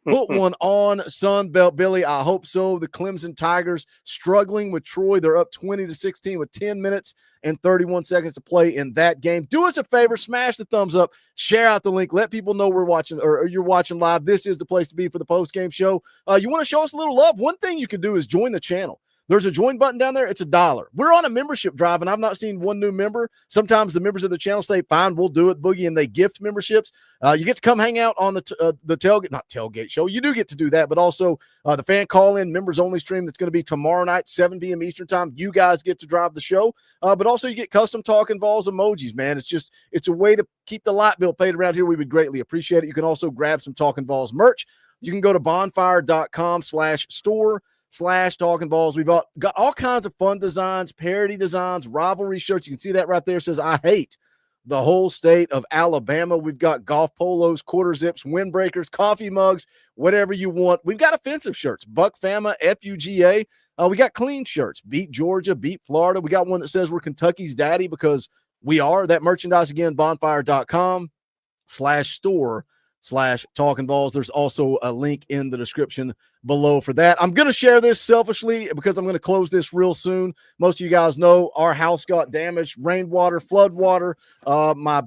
put one on Sunbelt Billy? I hope so. The Clemson Tigers struggling with Troy. They're up 20-16 with 10 minutes and 31 seconds to play in that game. Do us a favor, smash the thumbs up, share out the link, let people know we're watching or you're watching live. This is the place to be for the post-game show. You want to show us a little love? One thing you can do is join the channel. There's a join button down there. It's $1. We're on a membership drive, and I've not seen one new member. Sometimes the members of the channel say, fine, we'll do it, Boogie, and they gift memberships. You get to come hang out on the tailgate show. You do get to do that, but also the fan call-in members-only stream that's going to be tomorrow night, 7 p.m. Eastern time. You guys get to drive the show, but also you get custom Talkin VAWLS emojis, man. It's a way to keep the light bill paid around here. We would greatly appreciate it. You can also grab some Talkin VAWLS merch. You can go to bonfire.com/store/Talkin VAWLS. We've got all kinds of fun designs, parody designs, rivalry shirts. You can see that right there. It says, I hate the whole state of Alabama. We've got golf polos, quarter zips, windbreakers, coffee mugs, whatever you want. We've got offensive shirts, Buck Fama, FUGA. We got clean shirts, beat Georgia, beat Florida. We got one that says we're Kentucky's daddy because we are. That merchandise, again, bonfire.com/store/Talkin VAWLS. There's also a link in the description below for that. I'm going to share this selfishly because I'm going to close this real soon. Most of you guys know our house got damaged, rainwater, flood water. My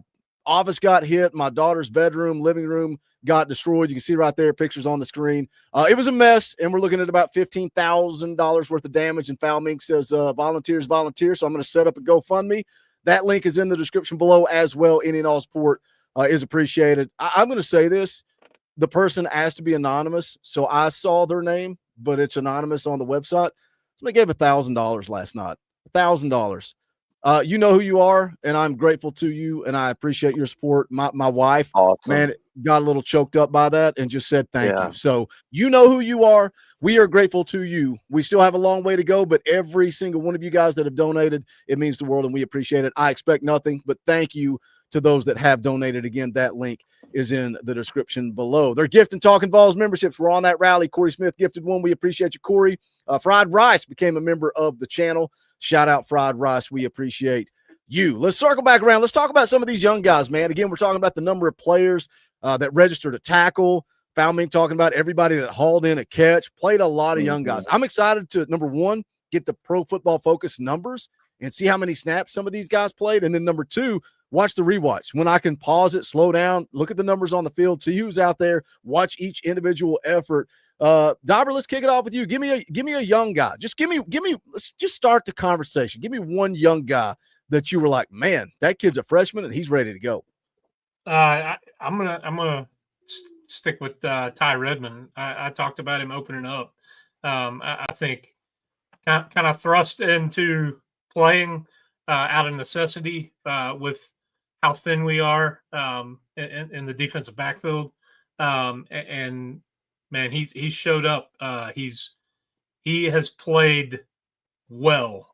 office got hit. My daughter's bedroom, living room got destroyed. You can see right there, pictures on the screen. It was a mess, and we're looking at about $15,000 worth of damage, and Foul Mink says volunteers volunteer, so I'm going to set up a GoFundMe. That link is in the description below as well. Any and all support is appreciated. I'm going to say this. The person asked to be anonymous, so I saw their name, but it's anonymous on the website. Somebody gave $1,000 last night. $1,000. You know who you are, and I'm grateful to you, and I appreciate your support. My wife, Awesome. man, got a little choked up by that and just said thank you. So you know who you are. We are grateful to you. We still have a long way to go, but every single one of you guys that have donated, it means the world, and we appreciate it. I expect nothing, but thank you to those that have donated. Again, that link is in the description below. They're gifting Talkin VAWLS memberships. We're on that rally. Corey Smith gifted one. We appreciate you, Corey. Fried Rice became a member of the channel. Shout out Fried Rice. We appreciate you. Let's circle back around. Let's talk about some of these young guys, man. Again, we're talking about the number of players that registered a tackle. Found me talking about everybody that hauled in a catch, played a lot of young guys. I'm excited to, number one, get the Pro Football Focus numbers and see how many snaps some of these guys played. And then number two, watch the rewatch. When I can pause it, slow down, look at the numbers on the field, see who's out there, watch each individual effort. Dauber, let's kick it off with you. Give me a young guy. Just let's just start the conversation. Give me one young guy that you were like, man, that kid's a freshman and he's ready to go. I'm gonna stick with Ty Redmond. I talked about him opening up. I think kind of thrust into playing out of necessity with how thin we are in the defensive backfield. And man, he's showed up. He has played well.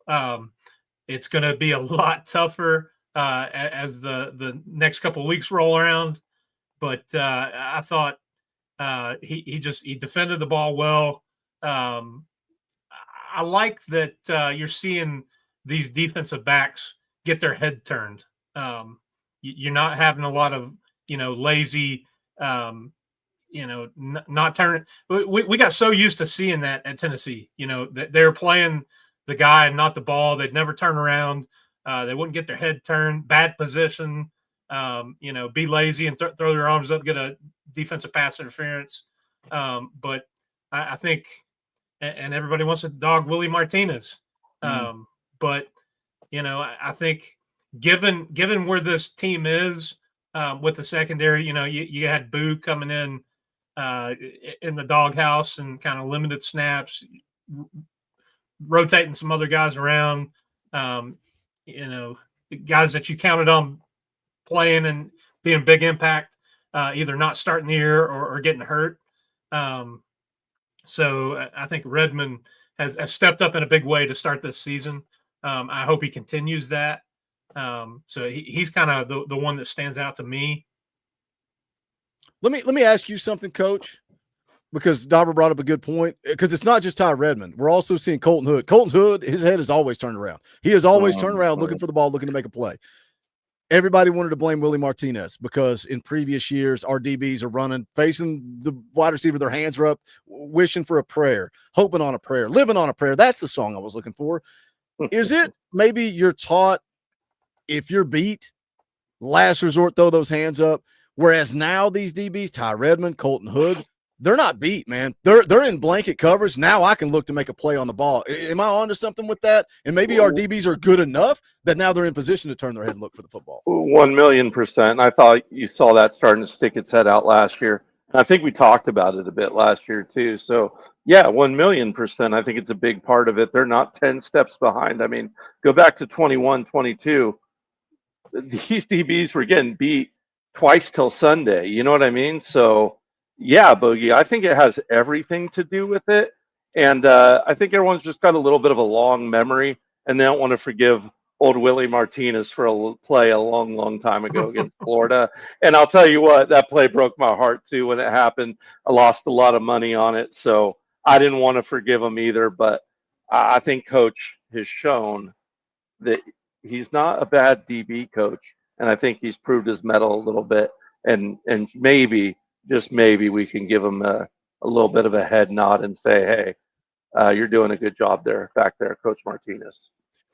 It's going to be a lot tougher as the next couple of weeks roll around. But I thought he defended the ball well. I like that you're seeing these defensive backs get their head turned. you're not having a lot of, lazy, not turning. We got so used to seeing that at Tennessee, that they're playing the guy and not the ball. They'd never turn around. They wouldn't get their head turned, bad position, be lazy and throw their arms up, get a defensive pass interference. But I think, and everybody wants to dog Willie Martinez. But, I think given where this team is with the secondary, you had Boo coming in the doghouse and kind of limited snaps, rotating some other guys around, guys that you counted on playing and being big impact, either not starting the year or getting hurt. So I think Redmond has stepped up in a big way to start this season. I hope he continues that. So he's kind of the one that stands out to me. Let me ask you something, Coach, because Dauber brought up a good point. Because it's not just Ty Redmond. We're also seeing Colton Hood. Colton Hood, his head is always turned around. He is always turned around looking for the ball, looking to make a play. Everybody wanted to blame Willie Martinez because in previous years, our DBs are running, facing the wide receiver, their hands are up, wishing for a prayer, hoping on a prayer, living on a prayer. That's the song I was looking for. Is it maybe you're taught if you're beat, last resort, throw those hands up? Whereas now these DBs, Ty Redmond, Colton Hood, they're not beat, man. They're in blanket coverage. Now I can look to make a play on the ball. Am I onto something with that? And maybe our DBs are good enough that now they're in position to turn their head and look for the football. 1,000,000%. I thought you saw that starting to stick its head out last year. And I think we talked about it a bit last year too. So yeah, 1,000,000%. I think it's a big part of it. They're not 10 steps behind. I mean, go back to 21, 22. These DBs were getting beat twice till Sunday. You know what I mean? So yeah, Boogie, I think it has everything to do with it. And I think everyone's just got a little bit of a long memory and they don't want to forgive old Willie Martinez for a play a long, long time ago against Florida. And I'll tell you what, that play broke my heart too when it happened. I lost a lot of money on it. So I didn't want to forgive him either. But I think Coach has shown that he's not a bad DB coach. And I think he's proved his mettle a little bit. And maybe, just maybe, we can give him a little bit of a head nod and say, hey, you're doing a good job there, back there, Coach Martinez.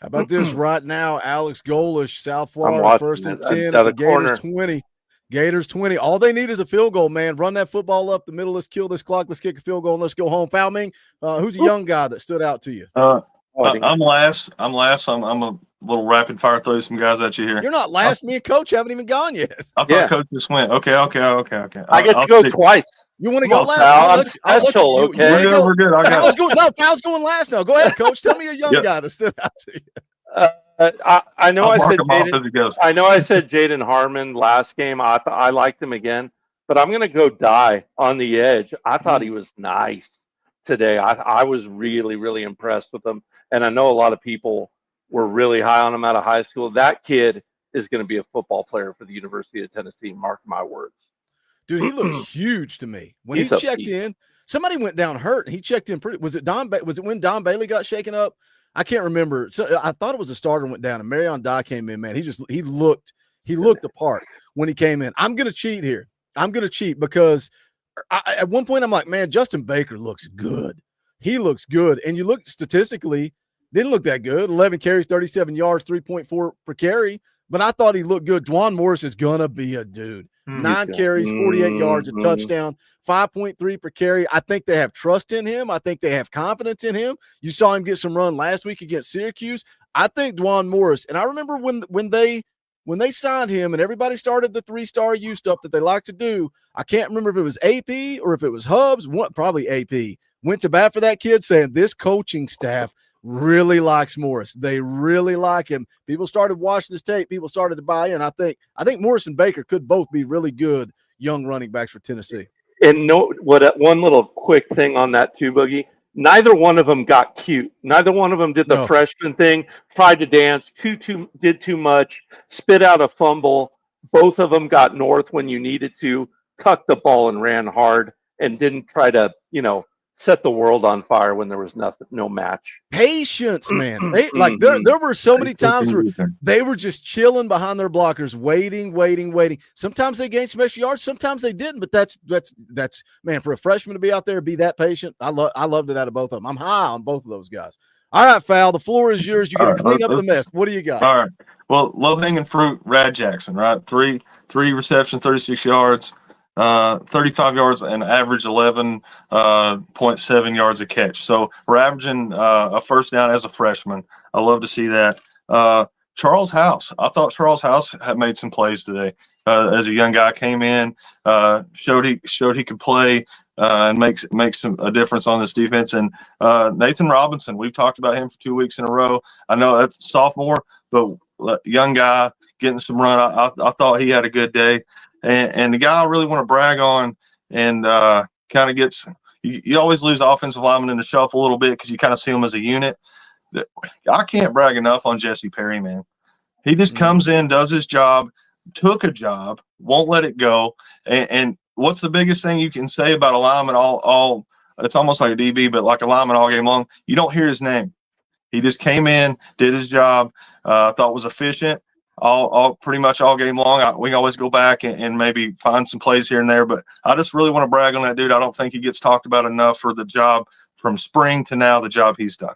How about this right now? Alex Golish, South Florida, 1st and 10 at the Gators 20. Gators 20. All they need is a field goal, man. Run that football up the middle. Let's kill this clock. Let's kick a field goal and let's go home. Foul Ming, who's a young guy that stood out to you? I'm last. I'm a little rapid fire throw some guys at you here. You're not last. Me and Coach haven't even gone yet. I thought Coach just went. Okay. I get to go twice. You want to go last? I'm special, okay? We're good. Foul's going last now. Go ahead, Coach. Tell me a young guy that stood out to you. I know I said Jaden Harmon last game. I liked him again, but I'm going to go die on the edge. I thought he was nice today. I was really, really impressed with him. And I know a lot of people were really high on him out of high school. That kid is going to be a football player for the University of Tennessee. Mark my words. Dude, he looks huge to me. When he checked in, somebody went down hurt. He checked in pretty. Was it when Don Bailey got shaken up? I can't remember. So I thought it was a starter went down, and Marion Dye came in. Man, he looked the part when he came in. I'm gonna cheat here. I'm gonna cheat because at one point I'm like, man, Justin Baker looks good. He looks good, and you look statistically, didn't look that good. 11 carries, 37 yards, 3.4 per carry. But I thought he looked good. Dwan Morris is gonna be a dude. 9 carries, 48 yards, a touchdown, 5.3 per carry. I think they have trust in him. I think they have confidence in him. You saw him get some run last week against Syracuse. I think Dwan Morris, and I remember when they signed him and everybody started the 3-star U stuff that they like to do. I can't remember if it was AP or if it was Hubs. Probably AP. Went to bat for that kid saying this coaching staff really likes Morris. They really like him. People started watching this tape. People started to buy in. I think Morris and Baker could both be really good young running backs for Tennessee. And one little quick thing on that too, Boogie. Neither one of them got cute. Neither one of them did the freshman thing, tried to dance, did too much, spit out a fumble. Both of them got north when you needed to, tucked the ball and ran hard and didn't try to, set the world on fire when there was no match. Patience, man. There were so many times where they were just chilling behind their blockers, waiting. Sometimes they gained some extra yards, sometimes they didn't. But that's man, for a freshman to be out there, be that patient. I loved it out of both of them. I'm high on both of those guys. All right, Fowl, the floor is yours. You got to clean up the mess. What do you got? All right. Well, low hanging fruit, Rad Jackson, right? Three receptions, 36 yards. 35 yards and average 11.7 yards a catch. So we're averaging a first down as a freshman. I love to see that. Charles House. I thought Charles House had made some plays today. As a young guy, came in, showed he could play and makes a difference on this defense. And Nathan Robinson, we've talked about him for 2 weeks in a row. I know that's a sophomore, but young guy getting some run. I thought he had a good day. And the guy I really want to brag on and kind of gets – you always lose offensive linemen in the shuffle a little bit because you kind of see them as a unit. I can't brag enough on Jesse Perry, man. He just comes in, does his job, took a job, won't let it go. And what's the biggest thing you can say about a lineman all it's almost like a DB, but like a lineman all game long? You don't hear his name. He just came in, did his job, thought was efficient. All pretty much all game long. We can always go back and maybe find some plays here and there, but I just really want to brag on that dude. I don't think he gets talked about enough for the job from spring to now, the job he's done.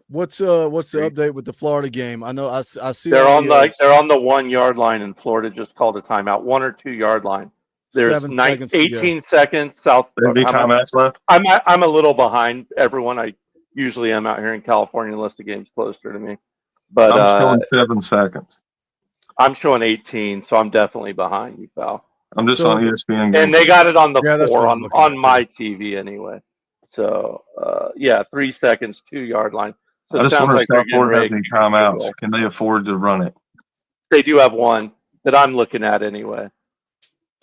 What's the update with the Florida game? I know I see they're on the 1 yard line, and Florida just called a timeout, 1 or 2 yard line. There's 18 seconds. South. Timeouts left. I'm a little behind everyone. I usually am out here in California unless the game's closer to me. But I'm showing 7 seconds. I'm showing 18, so I'm definitely behind you, pal. I'm just on ESPN. And they got it on the 4 on my TV anyway. So 3 seconds, 2 yard line. So I just wonder if South Florida has any timeouts. Can they afford to run it? They do have one that I'm looking at anyway.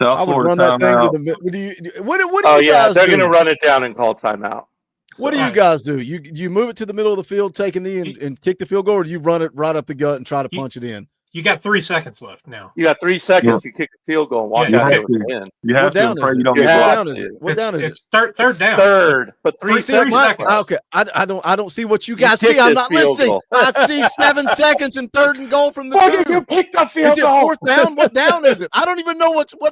South Florida timeout. What do you guys they're do? going to run it down and call timeout. What do you guys do? You move it to the middle of the field, take a knee and kick the field goal, or do you run it right up the gut and try to punch it in? You got 3 seconds left now. You got 3 seconds. You kick a field goal and walk out there with the end. You have to pray you don't get blocked. What down is it? It's third down. But 3 seconds. Okay, I don't see what you guys see. I'm not listening. I see 7 seconds and 3rd and goal from the 2. You picked up field is it goal. 4th down? What down is it? I don't even know what play.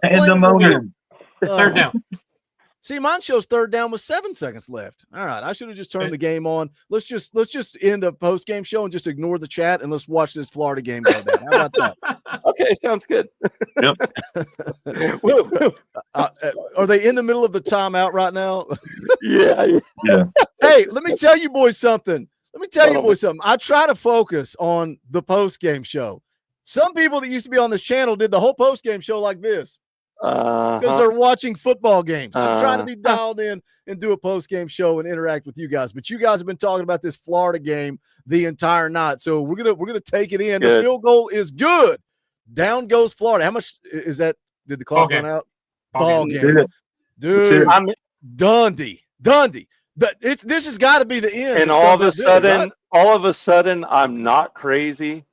Third down. See, mine shows 3rd down with 7 seconds left. All right, I should have just turned the game on. Let's just end a post game show and just ignore the chat and let's watch this Florida game go down. How about that? Okay, sounds good. Yep. Are they in the middle of the timeout right now? Yeah. Hey, let me tell you boys something. I try to focus on the post game show. Some people that used to be on this channel did the whole post game show like this. Because they're watching football games. I'm trying to be dialed in and do a post-game show and interact with you guys. But you guys have been talking about this Florida game the entire night, so we're gonna take it in. Good. The field goal is good. Down goes Florida. How much is that? Did the clock run out? Ball game, dude. Dundee. This has got to be the end. And all of a sudden, I'm not crazy.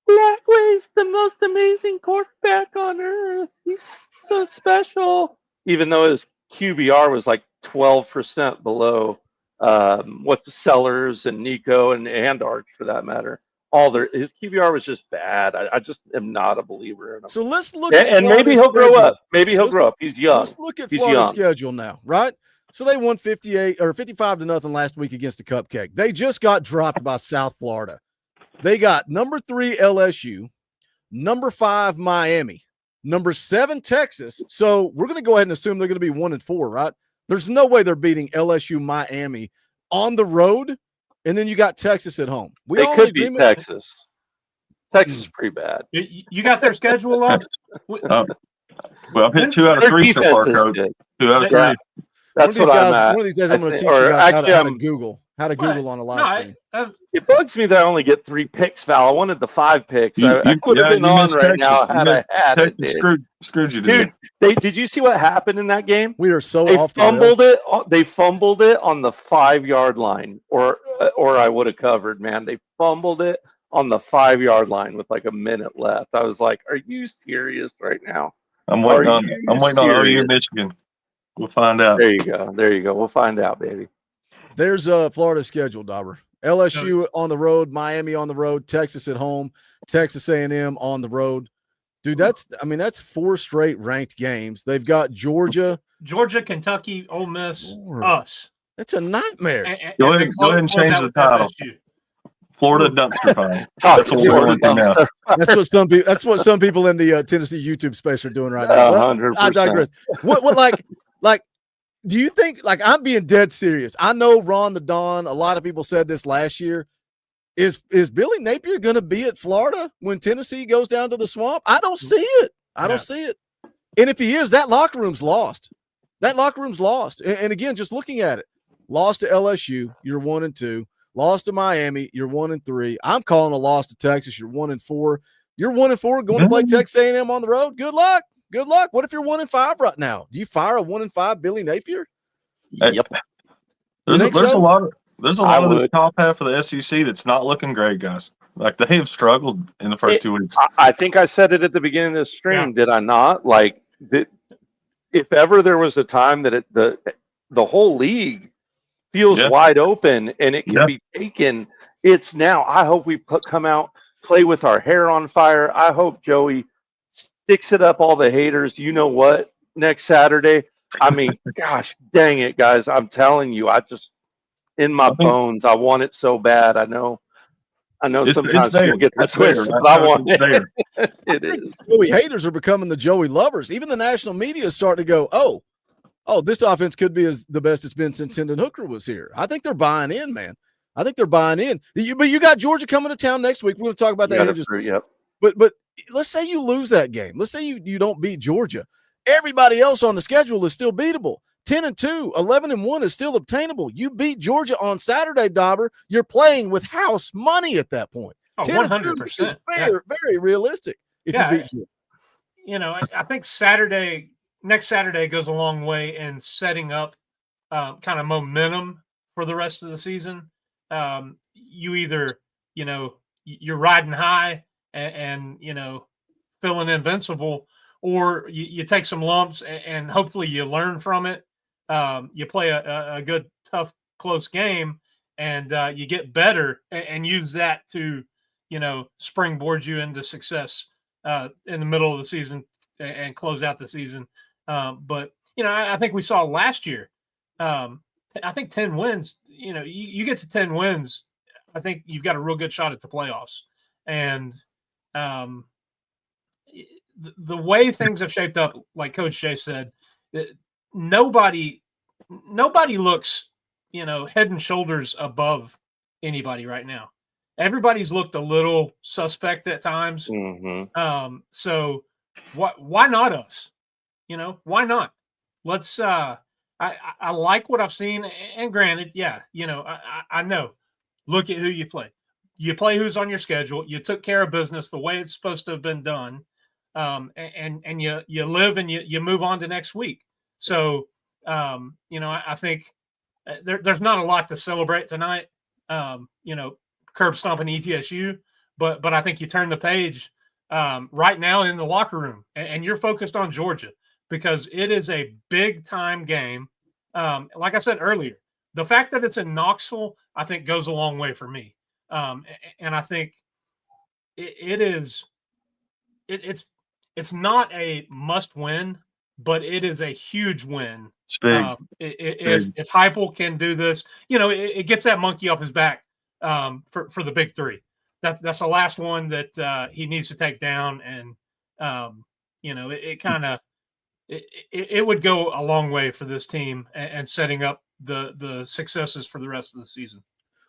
Blackway's the most amazing quarterback on earth. He's so special. Even though his QBR was like 12% below Sellers and Nico and Arch for that matter. His QBR was just bad. I just am not a believer in him. So let's look at and maybe he'll grow up. He's young. Let's look at Florida's schedule now, right? So they won 55-0 last week against the Cupcake. They just got dropped by South Florida. They got number 3 LSU, number 5 Miami, number 7 Texas. So we're going to go ahead and assume they're going to be 1-4, right? There's no way they're beating LSU, Miami on the road, and then you got Texas at home. They could beat Texas. Texas is pretty bad. You got their schedule up? Well, I've hit 2 out of 3 so far, Coach. 2 out of 3. That's what I'm at. One of these days, I'm going to teach you guys how to Google. How to Google on a live stream. It bugs me that I only get 3 picks, Val. I wanted the 5 picks. I could have been on right now had I had it. Screwed you, dude. Did you see what happened in that game? We are so they off. They fumbled it on the 5-yard line, or I would have covered. Man, they fumbled it on the 5-yard line with like a minute left. I was like, "Are you serious right now?" I'm waiting on OU, Michigan. We'll find out. There you go. There you go. We'll find out, baby. There's Florida's schedule, Dauber. LSU on the road, Miami on the road, Texas at home, Texas A&M on the road. Dude, that's 4 straight ranked games. They've got Georgia, Kentucky, Ole Miss, us. It's a nightmare. Go ahead and change the title. Florida dumpster fire. That's what we're going to now. That's what some people in the Tennessee YouTube space are doing right now. 100%. I digress. What like do you think, like, I'm being dead serious? I know Ron the Don, a lot of people said this last year. Is Billy Napier going to be at Florida when Tennessee goes down to the Swamp? I don't see it. I don't see it. And if he is, that locker room's lost. That locker room's lost. And again, just looking at it, lost to LSU, you're 1-2. Lost to Miami, you're 1-3. I'm calling a loss to Texas. You're 1-4. You're 1-4 going to play Texas A&M on the road. Good luck. Good luck. What if you're 1-5 right now? Do you fire a 1-5 Billy Napier? Yep. There's a lot of the top half of the SEC that's not looking great, guys. Like, they have struggled in the first 2 weeks. I think I said it at the beginning of the stream, did I not? Like, if ever there was a time that the whole league feels wide open and it can be taken, it's now. I hope we come out, play with our hair on fire. I hope Joey sticks it up all the haters. You know what? Next Saturday. I mean, gosh dang it, guys. I'm telling you, I just, in my bones, I want it so bad. I know sometimes people get the twist, but I want it. It is. Joey haters are becoming the Joey lovers. Even the national media is starting to go, oh, this offense could be the best it's been since Hendon Hooker was here. I think they're buying in, man. I think they're buying in. But you got Georgia coming to town next week. We're going to talk about that. But let's say you lose that game. Let's say you don't beat Georgia. Everybody else on the schedule is still beatable. 10-2, 11-1 is still obtainable. You beat Georgia on Saturday, Dauber. You're playing with house money at that point. 100%. Is very realistic if you beat Georgia. You know, I think next Saturday goes a long way in setting up kind of momentum for the rest of the season. You either, you're riding high and feeling invincible, or you take some lumps and hopefully you learn from it. You play a good, tough, close game, and you get better and use that to, springboard you into success in the middle of the season and close out the season. But I think we saw last year, I think 10 wins, you get to 10 wins, I think you've got a real good shot at the playoffs. And the way things have shaped up, like Coach Jay said, nobody looks, head and shoulders above anybody right now. Everybody's looked a little suspect at times. Mm-hmm. So why not us? Why not? Let's I like what I've seen. And granted, I know. Look at who you play. You play who's on your schedule. You took care of business the way it's supposed to have been done. And you live and you move on to next week. So, I think there's not a lot to celebrate tonight. Curb stomping ETSU, but I think you turn the page right now in the locker room and you're focused on Georgia because it is a big time game. Like I said earlier, the fact that it's in Knoxville, I think goes a long way for me. And I think it's not a must win, but it is a huge win. It's big. If Heupel can do this, it gets that monkey off his back for the big three. That's the last one that he needs to take down. And, it would go a long way for this team and setting up the successes for the rest of the season.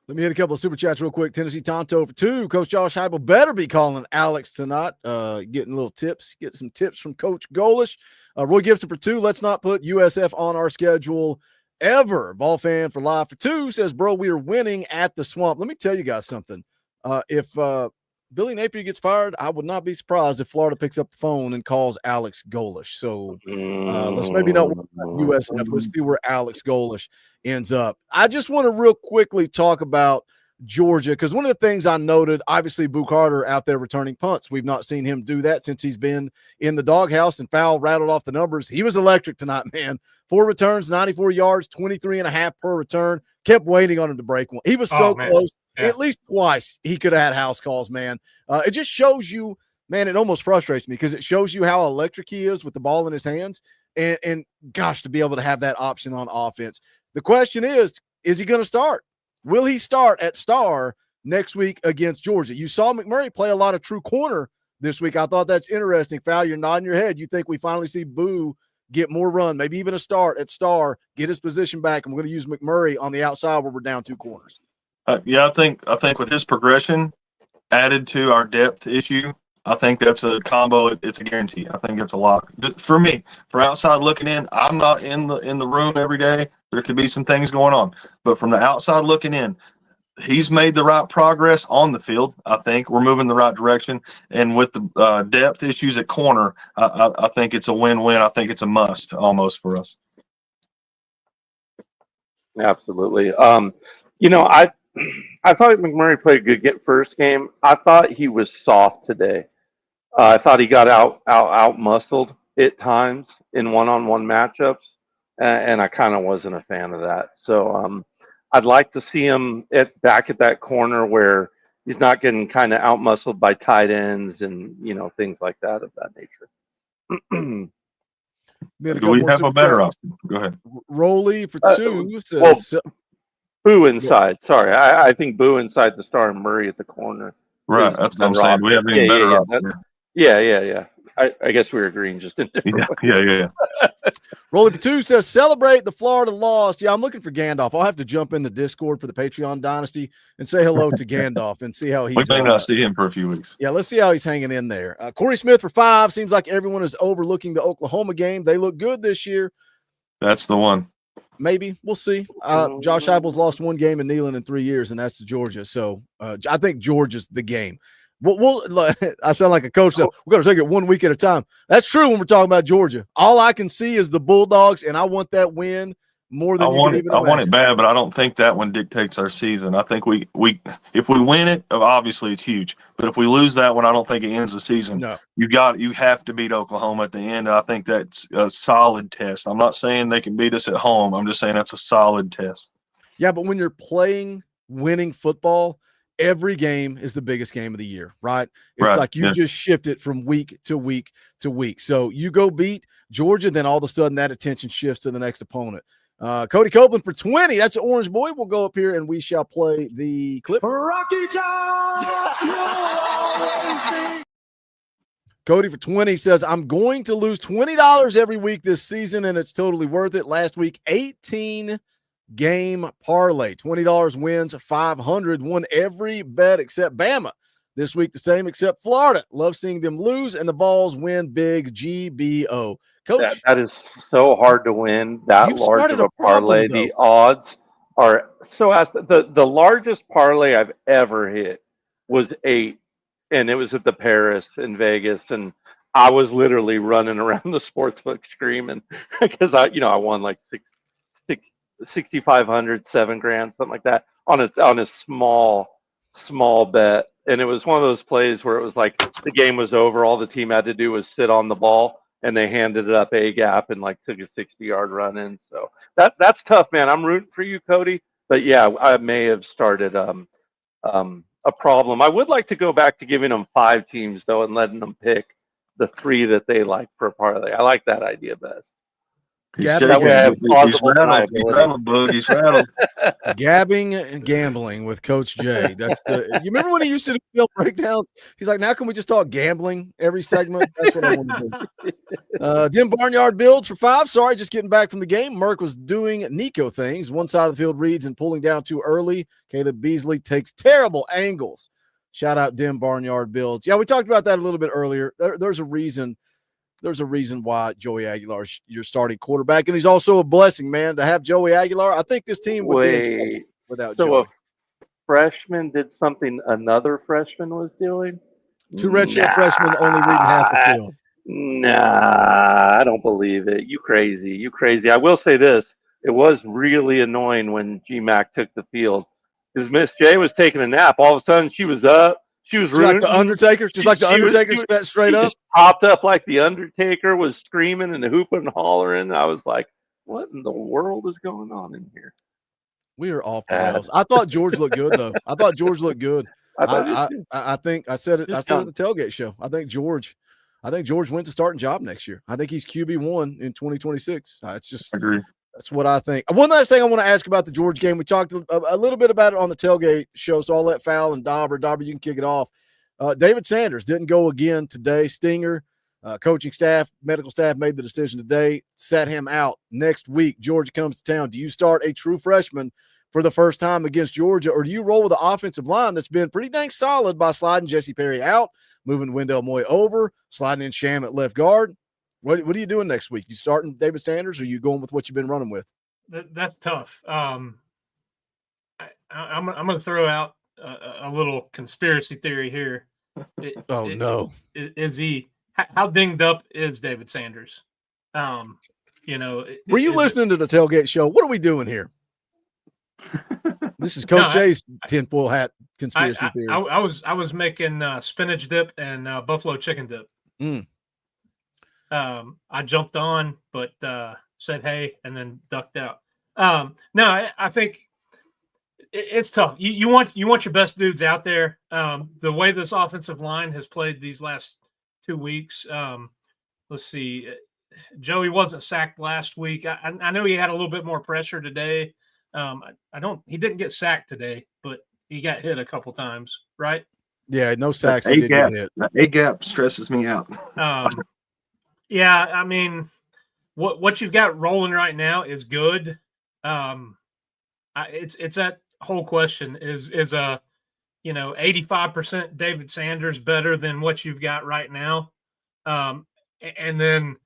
Let me hit a couple of super chats real quick. Tennessee Tonto for 2. Coach Josh Heupel better be calling Alex tonight. Getting little tips. Get some tips from Coach Golish. Roy Gibson for 2. Let's not put USF on our schedule ever. Ball fan for live for 2 says, bro, we are winning at the Swamp. Let me tell you guys something. If Billy Napier gets fired, I would not be surprised if Florida picks up the phone and calls Alex Golish. So let's maybe not worry about USF. Let's see where Alex Golish ends up. I just want to real quickly talk about Georgia, because one of the things I noted, obviously, Boo Carter out there returning punts. We've not seen him do that since he's been in the doghouse, and Fowl rattled off the numbers. He was electric tonight, man. 4 returns, 94 yards, 23.5 per return. Kept waiting on him to break one. He was so close. Yeah. At least twice he could have had house calls, man. It just shows you, man, it almost frustrates me because it shows you how electric he is with the ball in his hands. And gosh, to be able to have that option on offense. The question is he going to start? Will he start at star next week against Georgia? You saw McMurray play a lot of true corner this week. I thought that's interesting. Fowl, you're nodding your head. You think we finally see Boo get more run, maybe even a start at star, get his position back, and we're going to use McMurray on the outside where we're down 2 corners. Yeah, I think with his progression added to our depth issue, I think that's a combo. It's a guarantee. I think it's a lock. For me, for outside looking in, I'm not in the room every day. There could be some things going on, but from the outside looking in, he's made the right progress on the field. I think we're moving the right direction, and with the depth issues at corner, I think it's a win-win. I think it's a must almost for us. Absolutely. I thought McMurray played a good first game. I thought he was soft today. I thought he got out muscled at times in one-on-one matchups, and I kind of wasn't a fan of that. So I'd like to see him back at that corner where he's not getting kind of out muscled by tight ends and things like that of that nature. Do we have a better option? Go ahead. Rolly for 2 says. Boo inside. Sorry, I think Boo inside the star and Murray at the corner. Right, that's what I'm saying. We have any better option. Yeah. I guess we were agreeing just in different ways. Yeah. Rolling for 2 says, celebrate the Florida loss. Yeah, I'm looking for Gandalf. I'll have to jump in the Discord for the Patreon Dynasty and say hello to Gandalf and see how he's. We may not see him for a few weeks. Yeah, let's see how he's hanging in there. Corey Smith for 5. Seems like everyone is overlooking the Oklahoma game. They look good this year. That's the one. Maybe. We'll see. Josh Heupel's lost 1 game in Neyland in 3 years, and that's to Georgia. So I think Georgia's the game. I sound like a coach. So we're going to take it 1 week at a time. That's true when we're talking about Georgia. All I can see is the Bulldogs, and I want that win more than I want it bad, but I don't think that one dictates our season. I think we if we win it, obviously it's huge. But if we lose that one, I don't think it ends the season. No. You have to beat Oklahoma at the end. And I think that's a solid test. I'm not saying they can beat us at home. I'm just saying that's a solid test. Yeah, but when you're playing winning football, every game is the biggest game of the year, right? It's like you just shift it from week to week to week. So you go beat Georgia, then all of a sudden that attention shifts to the next opponent. Cody Copeland for 20. That's an Orange Boy. We'll go up here and we shall play the clip. Rocky Top! Cody for 20 says, I'm going to lose $20 every week this season, and it's totally worth it. Last week, 18 game parlay. $20 wins 500. Won every bet except Bama. This week, the same except Florida. Love seeing them lose, and the Vols win big. GBO. Coach, that is so hard to win that large of a parlay. The odds are so. The largest parlay I've ever hit was 8, and it was at the Paris in Vegas, and I was literally running around the sportsbook screaming because I won like 6,500, $7,000, something like that on a small bet, and it was one of those plays where it was like the game was over, all the team had to do was sit on the ball. And they handed it up a gap and took a 60-yard run in. So that's tough, man. I'm rooting for you, Cody. But yeah, I may have started a problem. I would like to go back to giving them 5 teams though, and letting them pick the 3 that they like for a parlay. I like that idea best. That way I have plausible deniability. He's rattled. Gabbing and gambling with Coach Jay. That's you remember when he used to do film breakdowns? He's like, now can we just talk gambling every segment? That's what I want to do. Dim Barnyard builds for 5. Sorry, just getting back from the game. Merck was doing Nico things. One side of the field reads and pulling down too early. Caleb Beasley takes terrible angles. Shout out Dim Barnyard builds. Yeah, we talked about that a little bit earlier. There's a reason. There's a reason why Joey Aguilar is your starting quarterback, and he's also a blessing, man, to have Joey Aguilar. I think this team would be in trouble without Joey. So a freshman did something another freshman was doing? 2 redshirt freshmen only reading half the field. Nah, I don't believe it. You crazy. I will say this. It was really annoying when GMAC took the field because Miss J was taking a nap. All of a sudden, she was up. She was Just like the Undertaker, sat straight she up. just popped up like the Undertaker, was screaming and hooping and hollering. I was like, "What in the world is going on in here?" We are off the rails. I thought George looked good, though. I thought George looked good. I think I said it. I said it at the tailgate show. I think George wins the starting job next year. I think he's QB1 in 2026. It's just Agree. That's what I think. One last thing I want to ask about the George game. We talked a little bit about it on the tailgate show, so I'll let Fowl and Dauber, you can kick it off. David Sanders didn't go again today. Stinger, coaching staff, medical staff made the decision today, set him out. Next week, Georgia comes to town. Do you start a true freshman for the first time against Georgia, or do you roll with the offensive line that's been pretty dang solid by sliding Jesse Perry out, moving Wendell Moy over, sliding in Sham at left guard? What are you doing next week? You starting David Sanders, or are you going with what you've been running with? That's tough. I'm going to throw out a little conspiracy theory here. No. Is he – how dinged up is David Sanders? Were you listening to the tailgate show? What are we doing here? This is Coach Jay's tinfoil hat conspiracy theory. I was making spinach dip and buffalo chicken dip. I jumped on, but said hey, and then ducked out. No, I think it's tough. You want your best dudes out there. The way this offensive line has played these last 2 weeks. Let's see. Joey wasn't sacked last week. I know he had a little bit more pressure today. He didn't get sacked today, but he got hit a couple times, right? Yeah, no sacks. He did get hit. That A gap stresses me out. Yeah, I mean, what you've got rolling right now is good. It's that whole question is 85% David Sanders better than what you've got right now, and then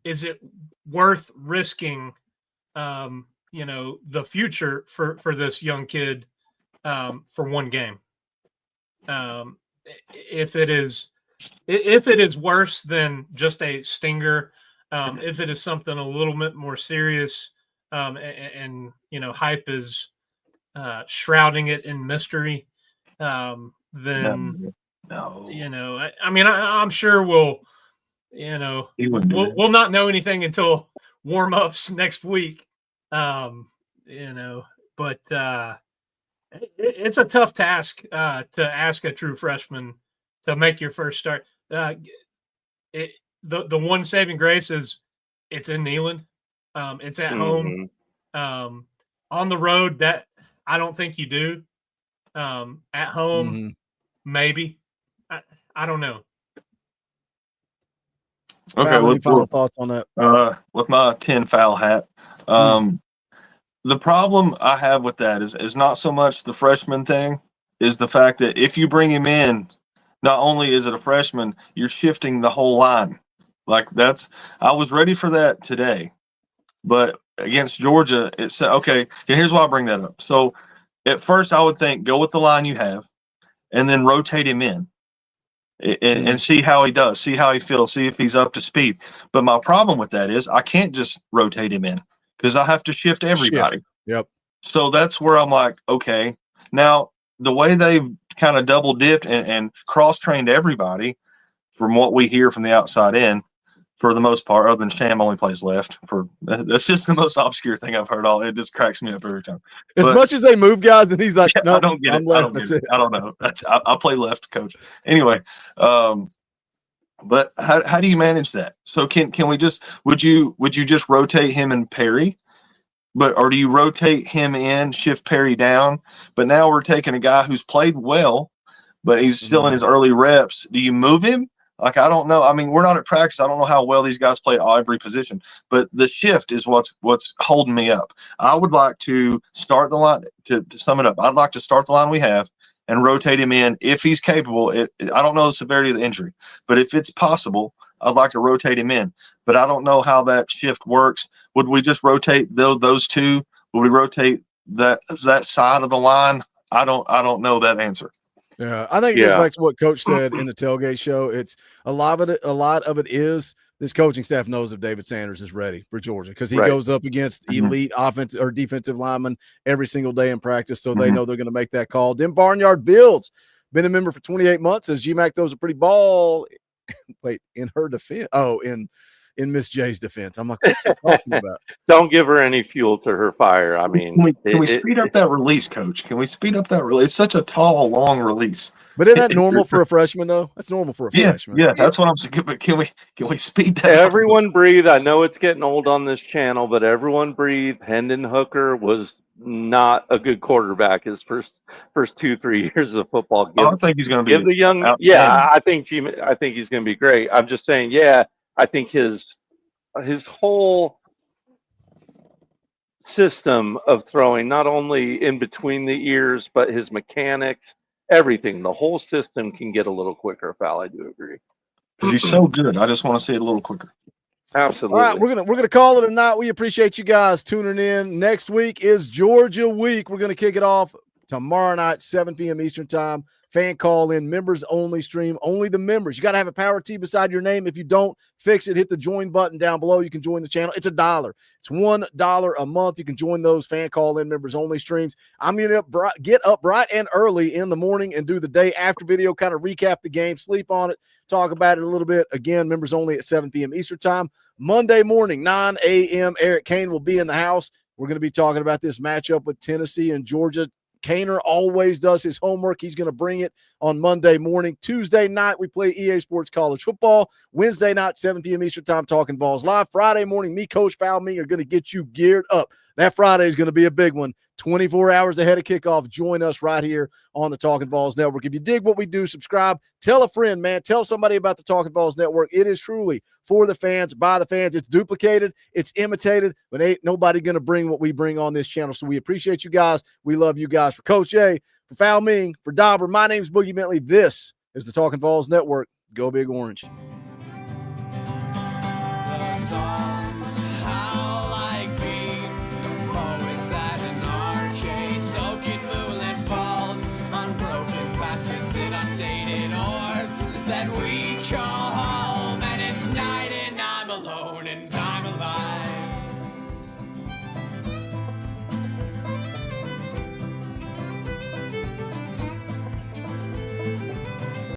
is it worth risking the future for this young kid for one game? If it is worse than just a stinger, if it is something a little bit more serious, and hype is shrouding it in mystery, then I'm sure we'll not know anything until warm-ups next week. But it's a tough task to ask a true freshman to make your first start. The one saving grace is it's in Neyland. It's at home. On the road, that I don't think you do. At home, maybe. I don't know. Okay, any final thoughts on that? With my 10 foul hat, the problem I have with that is not so much the freshman thing, is the fact that if you bring him in, not only is it a freshman, you're shifting the whole line. Like I was ready for that today, but against Georgia, it's okay. And here's why I bring that up. So at first I would think go with the line you have and then rotate him in and see how he does, see how he feels, see if he's up to speed. But my problem with that is I can't just rotate him in because I have to shift everybody. Yep. So that's where I'm like, okay, now the way they've kind of double dipped and cross-trained everybody from what we hear from the outside in, for the most part, other than Sham only plays left. That's just the most obscure thing I've heard. It just cracks me up every time. As much as they move guys, and he's like, no, I don't get I'm it. left. I don't That's get it. it. I don't know. I play left, coach. Anyway, but how do you manage that? So can we just would you just rotate him and Perry? Or do you rotate him in, shift Perry down? But now we're taking a guy who's played well, but he's still in his early reps. Do you move him? Like, I don't know. I mean, we're not at practice. I don't know how well these guys play every position, but the shift is what's holding me up. I would like to start the line to sum it up. I'd like to start the line we have and rotate him in if he's capable. I don't know the severity of the injury, but if it's possible, I'd like to rotate him in. But I don't know how that shift works. Would we just rotate those two? Would we rotate that side of the line? I don't know that answer. Yeah, I think it goes back to what Coach said in the tailgate show. It's a lot of it is this coaching staff knows if David Sanders is ready for Georgia because he Right. goes up against elite offensive or defensive linemen every single day in practice, so they know they're going to make that call. Then Barnyard Builds, been a member for 28 months, says GMAC throws a pretty ball. Wait, in her defense? Oh, in Miss J's defense. I'm like, what's he talking about? Don't give her any fuel to her fire. I mean, Can we speed up that release, Coach? Can we speed up that release? It's such a tall, long release. But isn't that normal for a freshman, though? That's normal for a freshman. Yeah, that's what I'm saying. But can we speed that up? Everyone breathe. I know it's getting old on this channel, but everyone breathe. Hendon Hooker was not a good quarterback his first 2-3 years of football. I think he's going to be give the young. outstanding. Yeah, I think he's going to be great. I'm just saying. Yeah, I think his whole system of throwing, not only in between the ears, but his mechanics, everything, the whole system can get a little quicker. Foul, I do agree. Because he's so good. I just want to see it a little quicker. Absolutely. All right, we're gonna call it a night. We appreciate you guys tuning in. Next week is Georgia week. We're gonna kick it off tomorrow night, 7 p.m. Eastern time. Fan call in, members only stream, only the members. You got to have a power T beside your name. If you don't, fix it. Hit the join button down below. You can join the channel. It's $1. It's $1 a month. You can join those fan call in, members only streams. I'm going to get up bright and early in the morning and do the day after video, kind of recap the game, sleep on it, talk about it a little bit. Again, members only at 7 p.m. Eastern time. Monday morning, 9 a.m., Eric Kane will be in the house. We're going to be talking about this matchup with Tennessee and Georgia. Kaner always does his homework. He's going to bring it on Monday morning. Tuesday night, we play EA Sports College Football. Wednesday night, 7 p.m. Eastern time, Talkin VAWLS Live. Friday morning, me, Coach Foul, me are going to get you geared up. That Friday is going to be a big one. 24 hours ahead of kickoff. Join us right here on the Talkin VAWLS Network. If you dig what we do, subscribe. Tell a friend, man. Tell somebody about the Talkin VAWLS Network. It is truly for the fans, by the fans. It's duplicated. It's imitated, but ain't nobody going to bring what we bring on this channel. So we appreciate you guys. We love you guys. For Coach A, for Foul Ming, for Dauber, my name's Boogie Bentley. This is the Talkin VAWLS Network. Go Big Orange.